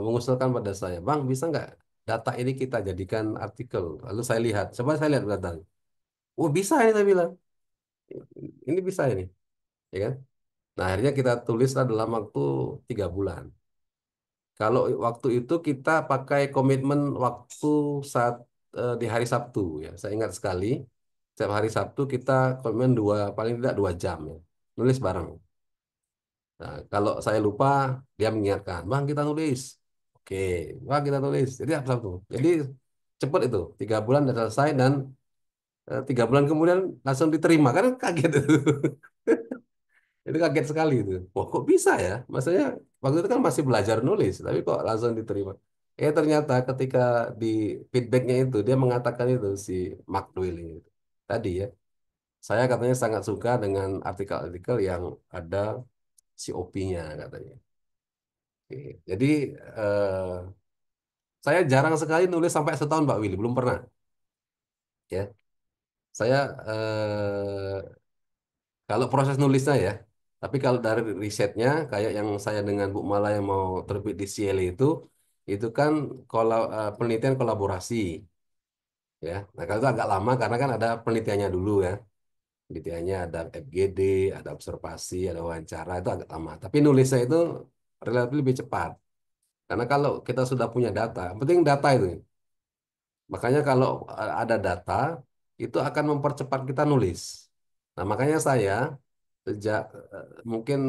mengusulkan pada saya, Bang, bisa nggak data ini kita jadikan artikel? Lalu saya lihat, coba saya lihat datanya. Oh bisa ini saya bilang, ini bisa ini, ya kan? Nah akhirnya kita tulislah dalam waktu 3 bulan. Kalau waktu itu kita pakai komitmen waktu saat di hari Sabtu ya, saya ingat sekali. Setiap hari Sabtu kita komitmen paling tidak 2 jam ya, nulis bareng. Nah, kalau saya lupa, dia mengingatkan, Bang kita nulis. Oke, Bang kita tulis. Jadi apa Sabtu? Jadi cepat itu, 3 bulan sudah selesai dan 3 bulan kemudian langsung diterima. Kan kaget itu. Itu kaget sekali itu. Wah kok bisa ya? Maksudnya waktu itu kan masih belajar nulis, tapi kok langsung diterima. Ternyata ketika di feedbacknya itu, dia mengatakan itu si Mark Dwelling itu. Tadi ya, saya katanya sangat suka dengan artikel-artikel yang ada COP-nya katanya. Oke. Jadi eh, saya jarang sekali nulis sampai setahun Pak Willy, belum pernah. Ya, saya kalau proses nulisnya ya, tapi kalau dari risetnya, kayak yang saya dengan Bu Mala yang mau terbit di CLE itu kan penelitian kolaborasi, ya. Nah kalau itu agak lama karena kan ada penelitiannya dulu ya, penelitiannya ada FGD, ada observasi, ada wawancara, itu agak lama. Tapi nulisnya itu relatif lebih cepat, karena kalau kita sudah punya data, yang penting data itu. Makanya kalau ada data, itu akan mempercepat kita nulis. Nah makanya saya sejak mungkin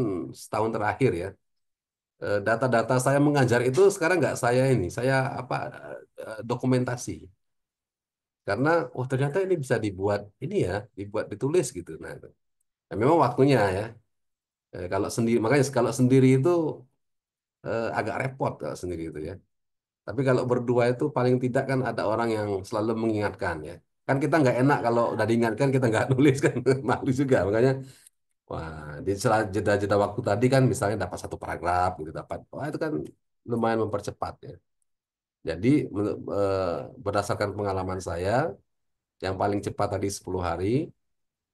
setahun terakhir ya, data-data saya mengajar itu sekarang nggak saya ini, saya apa dokumentasi. Karena oh ternyata ini bisa dibuat ini ya, dibuat ditulis gitu. Nah, itu. Nah, memang waktunya ya. Kalau sendiri, makanya kalau sendiri itu agak repot kalau sendiri itu ya. Tapi kalau berdua itu paling tidak kan ada orang yang selalu mengingatkan ya. Kan kita nggak enak kalau udah diingatkan kita nggak nulis kan malu juga. Makanya wah, di sela jeda-jeda waktu tadi kan misalnya dapat satu paragraf gitu dapat. Wah, itu kan lumayan mempercepat ya. Jadi berdasarkan pengalaman saya, yang paling cepat tadi 10 hari,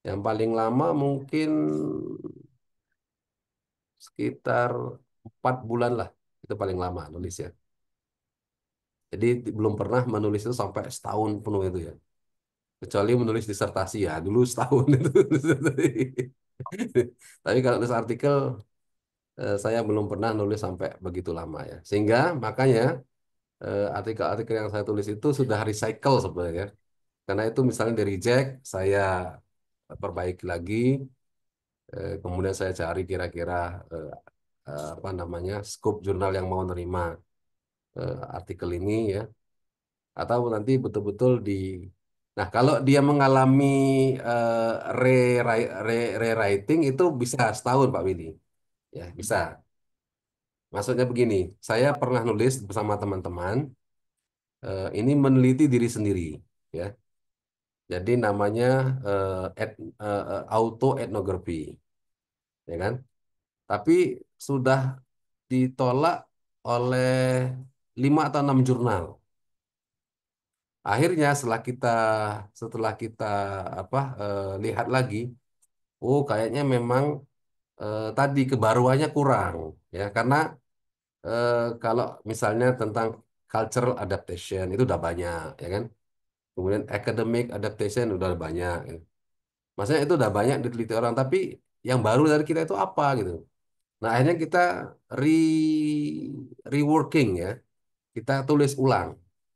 yang paling lama mungkin sekitar 4 bulan lah. Itu paling lama nulis ya. Jadi belum pernah menulis itu sampai setahun penuh itu ya. Kecuali menulis disertasi ya, dulu setahun itu. Tapi kalau nulis artikel, saya belum pernah nulis sampai begitu lama ya. Sehingga makanya artikel-artikel yang saya tulis itu sudah recycle sebenarnya. Karena itu misalnya di reject, saya perbaiki lagi, kemudian saya cari kira-kira eh, apa namanya scope jurnal yang mau nerima artikel ini ya, atau nanti betul-betul di. Nah, kalau dia mengalami eh, rewriting itu bisa setahun Pak Willy, ya bisa. Maksudnya begini, saya pernah nulis bersama teman-teman, ini meneliti diri sendiri, ya. Jadi namanya auto ethnography, ya kan? Tapi sudah ditolak oleh 5 atau 6 jurnal. Akhirnya setelah kita apa lihat lagi, oh kayaknya memang tadi kebaruannya kurang, ya karena kalau misalnya tentang cultural adaptation itu udah banyak, ya kan? Kemudian academic adaptation udah banyak. Ya. Maksudnya itu udah banyak diteliti orang, tapi yang baru dari kita itu apa gitu. Nah, akhirnya kita re reworking ya. Kita tulis ulang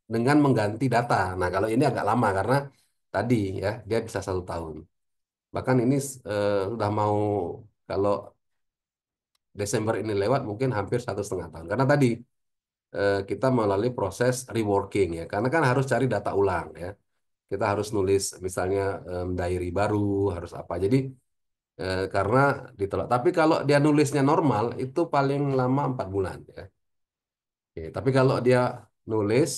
dengan mengganti data. Nah, kalau ini agak lama karena tadi ya dia bisa 1 tahun. Bahkan ini sudah mau kalau Desember ini lewat mungkin hampir 1,5 tahun. Karena tadi kita melalui proses reworking ya. Karena kan harus cari data ulang ya. Kita harus nulis misalnya diary baru, harus apa. Jadi karena ditolak. Tapi kalau dia nulisnya normal itu paling lama 4 bulan ya. Oke, tapi kalau dia nulis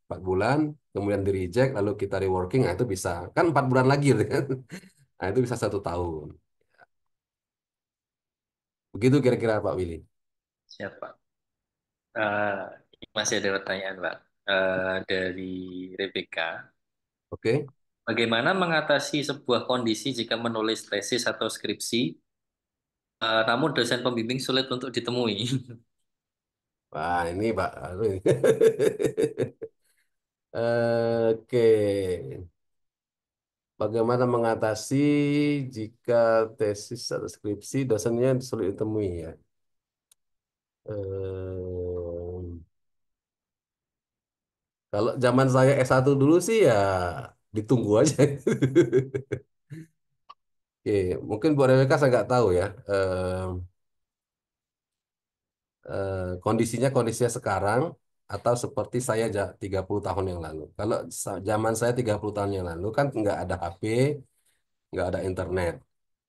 4 bulan, kemudian di reject, lalu kita reworking, nah itu bisa. Kan 4 bulan lagi gitu kan. Nah itu bisa 1 tahun. Begitu kira-kira Pak Willy. Siap, Pak. Masih ada pertanyaan, Pak. dari Rebecca. Oke. Bagaimana mengatasi sebuah kondisi jika menulis tesis atau skripsi, namun dosen pembimbing sulit untuk ditemui? Wah, ini Pak. Aduh, ini. Oke. Bagaimana mengatasi jika tesis atau skripsi dosennya sulit ditemui ya? Ehm, Kalau zaman saya S1 dulu sih ya ditunggu aja. Oke, mungkin Bu Rebecca saya nggak tahu ya. Kondisinya sekarang atau seperti saya 30 tahun yang lalu. Kalau zaman saya 30 tahun yang lalu kan nggak ada HP, nggak ada internet.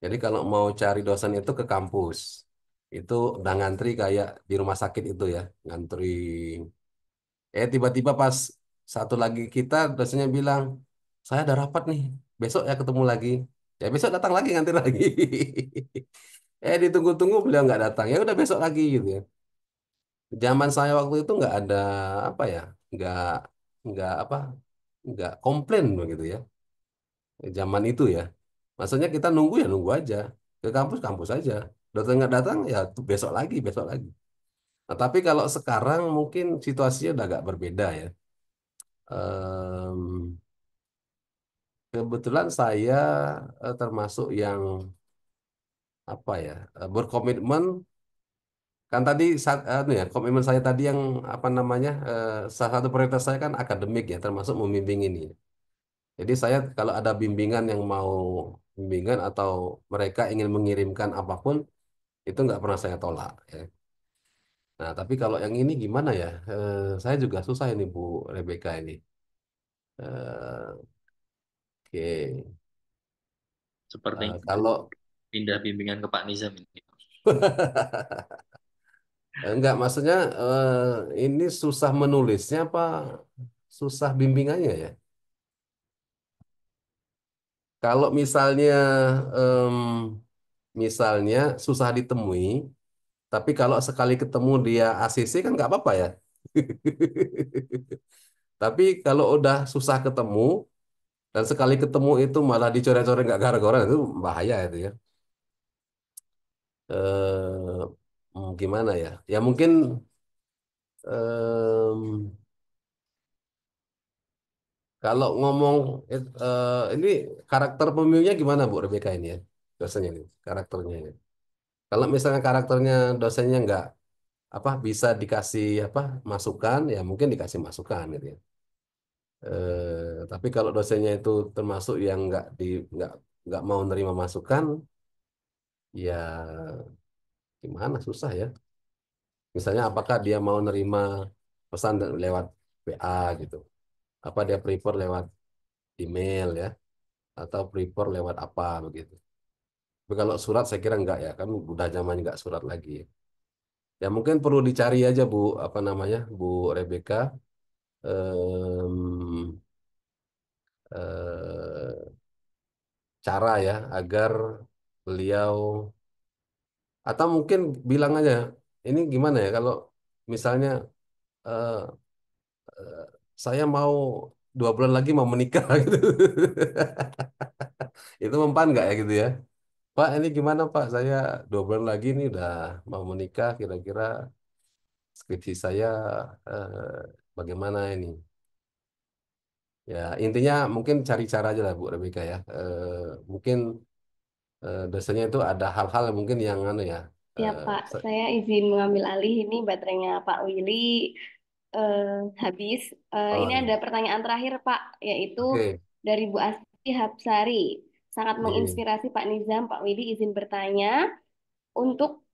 Jadi kalau mau cari dosen itu ke kampus. Itu udah ngantri kayak di rumah sakit itu ya, ngantri. Tiba-tiba pas satu lagi kita dosennya bilang, saya ada rapat nih, besok ya ketemu lagi. Ya besok datang lagi ngantri lagi. Ditunggu-tunggu beliau nggak datang. Ya udah besok lagi gitu ya. Zaman saya waktu itu nggak ada apa ya, nggak nggak apa, nggak komplain begitu ya. Zaman itu ya. Maksudnya kita nunggu ya nunggu aja. Ke kampus kampus aja. Datang nggak datang ya tuh besok lagi besok lagi. Nah, tapi kalau sekarang mungkin situasinya udah agak berbeda ya. Em, Kebetulan saya termasuk yang apa ya, berkomitmen. Kan tadi ya, komitmen saya tadi yang apa namanya, salah satu prioritas saya kan akademik ya, termasuk membimbing ini. Jadi saya kalau ada bimbingan yang mau bimbingan atau mereka ingin mengirimkan apapun, itu nggak pernah saya tolak ya. Nah, tapi kalau yang ini gimana ya? Saya juga susah ini Bu Rebecca ini. Oke. Seperti Kalau pindah bimbingan ke Pak Nizam ini. enggak, maksudnya ini susah menulisnya apa susah bimbingannya ya? Kalau em, misalnya susah ditemui, tapi kalau sekali ketemu dia ACC kan nggak apa-apa ya. Tapi kalau udah susah ketemu dan sekali ketemu itu malah dicoret-coret nggak gara-gara itu bahaya itu ya. Eh, Gimana ya? Ya mungkin em, kalau ngomong ini karakter pemilihnya gimana Bu Rebecca ini ya? Dosennya ini, karakternya ini. Kalau misalnya karakternya dosennya nggak apa bisa dikasih apa masukan ya mungkin dikasih masukan gitu ya. Tapi kalau dosennya itu termasuk yang nggak nggak mau nerima masukan ya gimana susah ya. Misalnya apakah dia mau nerima pesan lewat WA gitu. Apa dia prefer lewat email ya atau prefer lewat apa begitu. Tapi kalau surat saya kira enggak ya, kan udah zaman enggak surat lagi. Ya mungkin perlu dicari aja Bu, apa namanya, Bu Rebecca, em, eh, cara ya agar beliau atau mungkin bilang aja, ini gimana ya kalau misalnya eh, eh, saya mau 2 bulan lagi mau menikah gitu. Itu mempan nggak ya gitu ya? Pak, ini gimana Pak? Saya 2 bulan lagi nih udah mau menikah. Kira-kira skripsi saya eh, bagaimana ini? Ya intinya mungkin cari cara aja lah Bu Rebecca ya. Mungkin dosennya itu ada hal-hal yang mungkin yang anu ya. Ya eh, Pak, se- saya izin mengambil alih ini baterainya Pak Willy eh, habis. Ini oh, ada pertanyaan terakhir Pak, yaitu oke. dari Bu Asti Hapsari. Sangat Iya. menginspirasi Pak Nizam. Pak Willy izin bertanya, untuk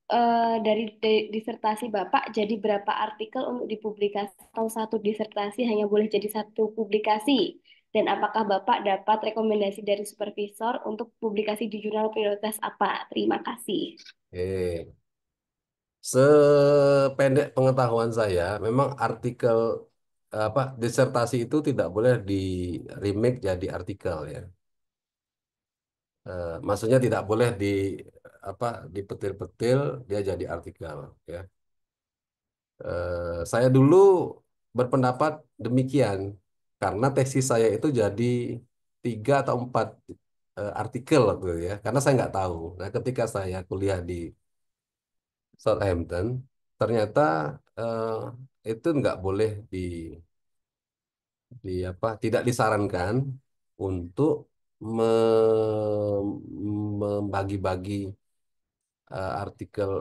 dari disertasi Bapak jadi berapa artikel untuk dipublikasi atau satu disertasi hanya boleh jadi satu publikasi? Dan apakah Bapak dapat rekomendasi dari supervisor untuk publikasi di jurnal prioritas apa? Terima kasih. Oke. Sependek pengetahuan saya, memang artikel apa disertasi itu tidak boleh di remake jadi artikel ya. Maksudnya tidak boleh di apa dipetil-petil dia jadi artikel ya. Saya dulu berpendapat demikian karena tesis saya itu jadi 3 atau 4 artikel gitu ya, karena saya nggak tahu. Nah, ketika saya kuliah di Southampton, ternyata itu nggak boleh di apa, tidak disarankan untuk membagi-bagi artikel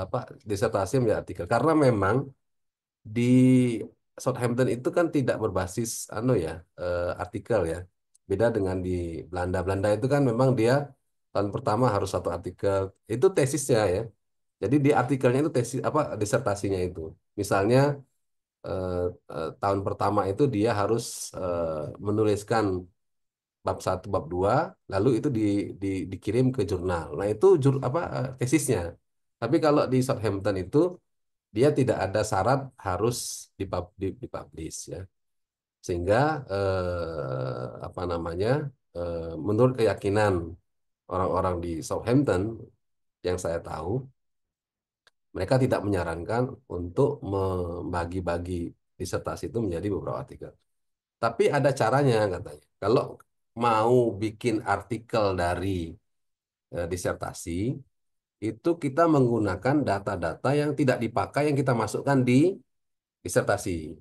apa, disertasi menjadi artikel, karena memang di Southampton itu kan tidak berbasis artikel ya. Beda dengan di Belanda. Belanda itu kan memang dia tahun pertama harus 1 artikel. Itu tesisnya ya. Jadi di artikelnya itu tesis apa, disertasinya itu. Misalnya eh, tahun pertama itu dia harus menuliskan bab 1, bab 2, lalu itu dikirim ke jurnal. Nah, itu tesisnya. Tapi kalau di Southampton itu dia tidak ada syarat harus dipublish ya. Sehingga apa namanya, menurut keyakinan orang-orang di Southampton yang saya tahu, mereka tidak menyarankan untuk membagi-bagi disertasi itu menjadi beberapa artikel. Tapi ada caranya katanya. Kalau mau bikin artikel dari disertasi, itu kita menggunakan data-data yang tidak dipakai yang kita masukkan di disertasi.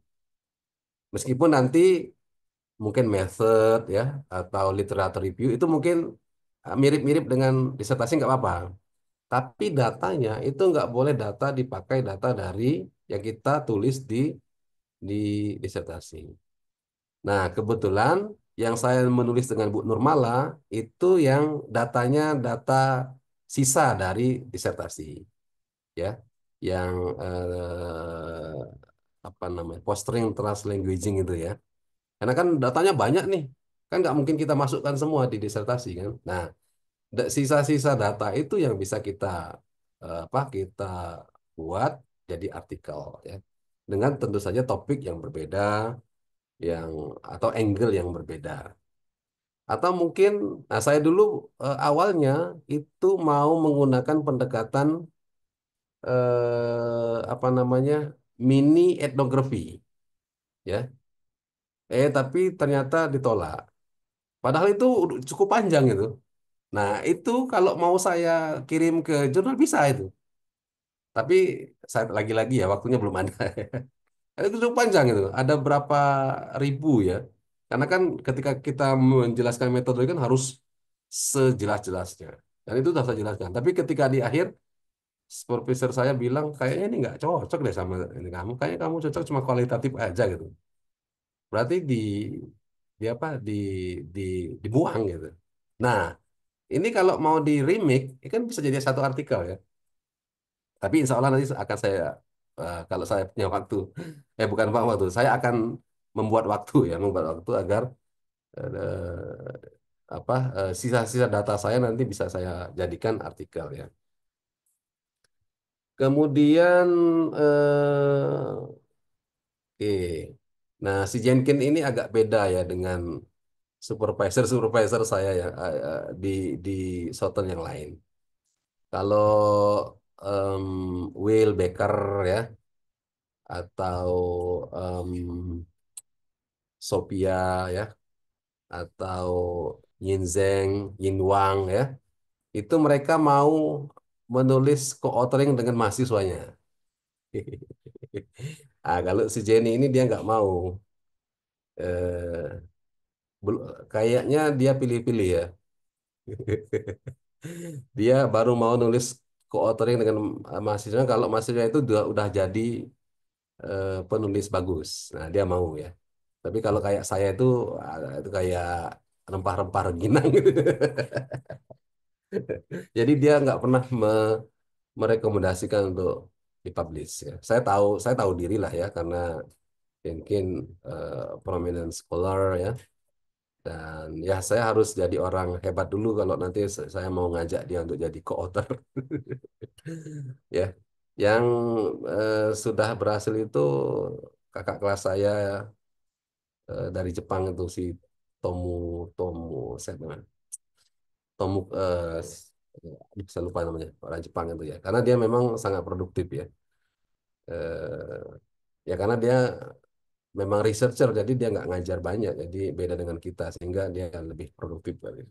Meskipun nanti mungkin method ya atau literatur review itu mungkin mirip-mirip dengan disertasi nggak apa-apa. Tapi datanya itu nggak boleh dipakai data dari yang kita tulis di disertasi. Nah, kebetulan yang saya menulis dengan Bu Nurmala itu yang datanya data sisa dari disertasi, ya, yang apa namanya, posturing translanguaging itu ya. Karena kan datanya banyak nih, kan nggak mungkin kita masukkan semua di disertasi kan. Nah, sisa-sisa data itu yang bisa kita buat jadi artikel ya, dengan tentu saja topik yang berbeda, yang atau angle yang berbeda. Atau mungkin, nah saya dulu awalnya itu mau menggunakan pendekatan apa namanya, mini etnografi ya. Tapi ternyata ditolak. Padahal itu cukup panjang itu. Nah, itu kalau mau saya kirim ke jurnal bisa itu. Tapi saya lagi-lagi ya waktunya belum ada. Itu cukup panjang itu. Ada berapa ribu ya. Karena kan ketika kita menjelaskan metode kan harus sejelas-jelasnya. Dan itu sudah saya jelaskan. Tapi ketika di akhir, supervisor saya bilang, kayaknya ini nggak cocok deh sama ini kamu. Kayaknya kamu cocok cuma kualitatif aja gitu. Berarti di apa di dibuang gitu. Nah, ini kalau mau di remake, ini kan bisa jadi 1 artikel ya. Tapi insya Allah nanti akan saya, kalau saya punya waktu, bukan waktu, saya akan membuat waktu ya, membuat waktu agar sisa-sisa data saya nanti bisa saya jadikan artikel ya. Kemudian oke, nah si Jenkins ini agak beda ya dengan supervisor saya yang di di Southern yang lain. Kalau Will Baker ya, atau em, Sophia ya, atau Yin Zheng, Yin Wang ya, itu mereka mau menulis co-authoring dengan mahasiswanya. Kalau si Jenny ini dia nggak mau. Eh, Kayaknya dia pilih-pilih ya. Dia baru mau nulis co-authoring dengan mahasiswa kalau mahasiswa itu udah jadi penulis bagus. Nah, dia mau ya. Tapi kalau kayak saya itu kayak rempah-rempah rengginang gitu. Jadi dia nggak pernah merekomendasikan untuk dipublish ya. Saya tahu diri lah ya, karena mungkin prominent scholar ya, dan ya saya harus jadi orang hebat dulu kalau nanti saya mau ngajak dia untuk jadi co-author ya. Yang sudah berhasil itu kakak kelas saya dari Jepang itu si Tomu Tomu siapa namanya? Tomu saya lupa namanya, orang Jepang itu ya. Karena dia memang sangat produktif ya. Eh, Ya karena dia memang researcher, jadi dia nggak ngajar banyak, jadi beda dengan kita, sehingga dia lebih produktif kali.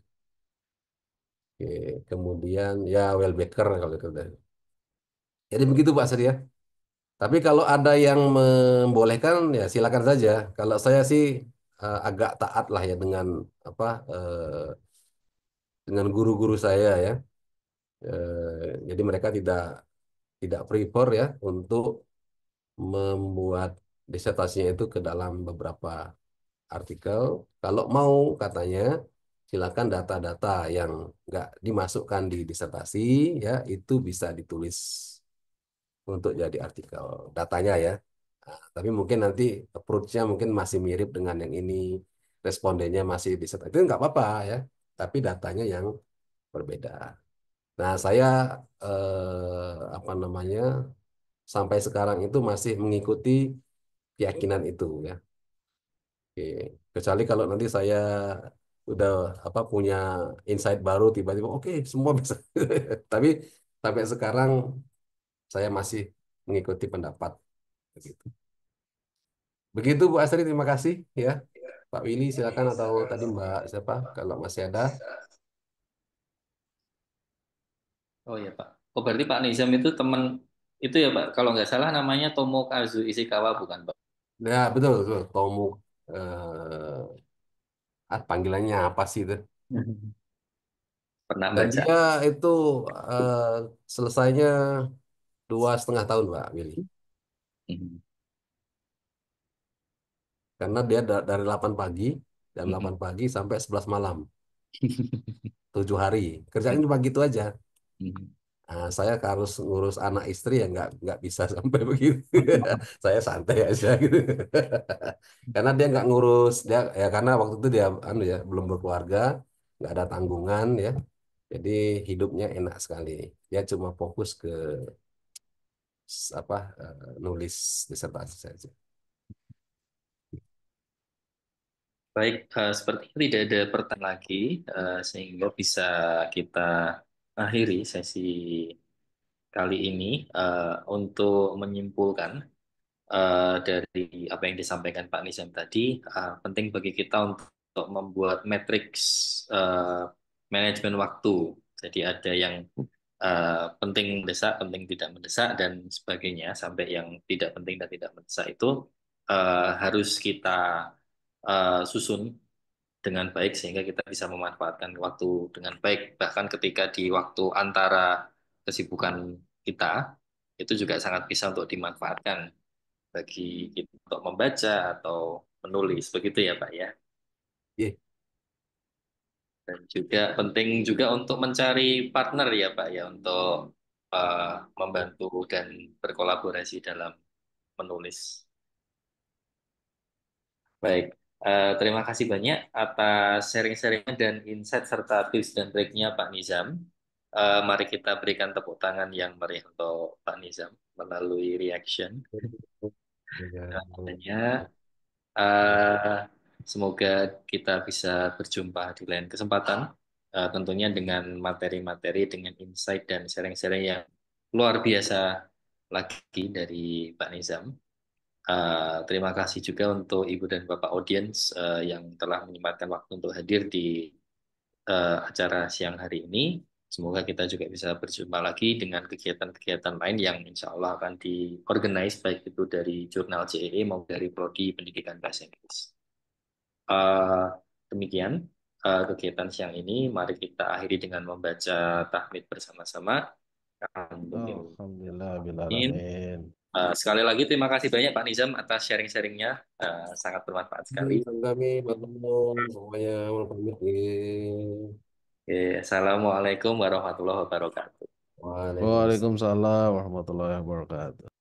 Oke, kemudian ya Welbecker kalau itu. Jadi begitu Pak Sri ya. Tapi kalau ada yang membolehkan ya silakan saja. Kalau saya sih agak taat lah ya apa dengan guru-guru saya ya. Jadi mereka tidak tidak prefer ya untuk membuat disertasinya itu ke dalam beberapa artikel. Kalau mau katanya silakan data-data yang nggak dimasukkan di disertasi ya itu bisa ditulis untuk jadi artikel datanya ya. Nah, tapi mungkin nanti approach-nya mungkin masih mirip dengan yang ini, respondennya masih disertasi itu nggak apa-apa ya. Tapi datanya yang berbeda. Nah, saya apa namanya sampai sekarang itu masih mengikuti keyakinan itu ya. Oke. Kecuali kalau nanti saya udah apa punya insight baru tiba-tiba oke semua bisa. Tapi sampai sekarang saya masih mengikuti pendapat begitu. Begitu Bu Astri, terima kasih ya. Pak Willy silakan atau tadi Mbak siapa kalau masih ada. Oh ya Pak. Oh berarti Pak Nizam itu teman itu ya Pak. Kalau nggak salah namanya Tomokazu Ishikawa bukan Pak? Ya betul betul. Tomu panggilannya apa sih itu? Pernah Dan baca. dia itu eh, selesainya 2,5 tahun Pak Willy. Mhm. Karena dia dari 8 pagi, jam Mhm. 8 pagi sampai 11 malam, 7 hari. Kerjaan cuma gitu aja. Mhm. Nah, saya harus ngurus anak istri ya nggak bisa sampai begitu. Saya santai aja gitu. Karena dia nggak ngurus dia ya karena waktu itu dia anu ya belum berkeluarga, nggak ada tanggungan ya. Jadi hidupnya enak sekali. Dia cuma fokus ke apa nulis disertasi saja. Baik, sepertinya tidak ada pertanyaan lagi, sehingga bisa kita akhiri sesi kali ini. Untuk menyimpulkan dari apa yang disampaikan Pak Nizam tadi, penting bagi kita untuk membuat matriks eh, manajemen waktu. Jadi ada yang penting mendesak, penting tidak mendesak, dan sebagainya, sampai yang tidak penting dan tidak mendesak itu harus kita susun dengan baik sehingga kita bisa memanfaatkan waktu dengan baik. Bahkan ketika di waktu antara kesibukan kita, itu juga sangat bisa untuk dimanfaatkan bagi kita untuk membaca atau menulis. Begitu ya, Pak ya. Iya, Dan juga penting juga untuk mencari partner ya, Pak ya, untuk membantu dan berkolaborasi dalam menulis. Baik, terima kasih banyak atas sharing-sharingnya dan insight serta tips dan triknya Pak Nizam. Mari kita berikan tepuk tangan yang meriah untuk Pak Nizam melalui reaction. Adanya, eh, semoga kita bisa berjumpa di lain kesempatan, tentunya dengan materi-materi, dengan insight dan sharing-sharing yang luar biasa lagi dari Pak Nizam. Terima kasih juga untuk Ibu dan Bapak audiens yang telah menyempatkan waktu untuk hadir di acara siang hari ini. Semoga kita juga bisa berjumpa lagi dengan kegiatan-kegiatan lain yang insya Allah akan diorganize baik itu dari Jurnal JEE maupun dari Prodi Pendidikan Bahasa Inggris. Eh, Demikian kegiatan siang ini. Mari kita akhiri dengan membaca tahmid bersama-sama. Alhamdulillah. Alhamdulillah bil alamin. Sekali lagi terima kasih banyak Pak Nizam atas sharing-sharingnya. Sangat bermanfaat sekali. kami bertemu semuanya pamit. Oke, Assalamualaikum warahmatullahi wabarakatuh. Waalaikumsalam. Waalaikumsalam warahmatullahi wabarakatuh.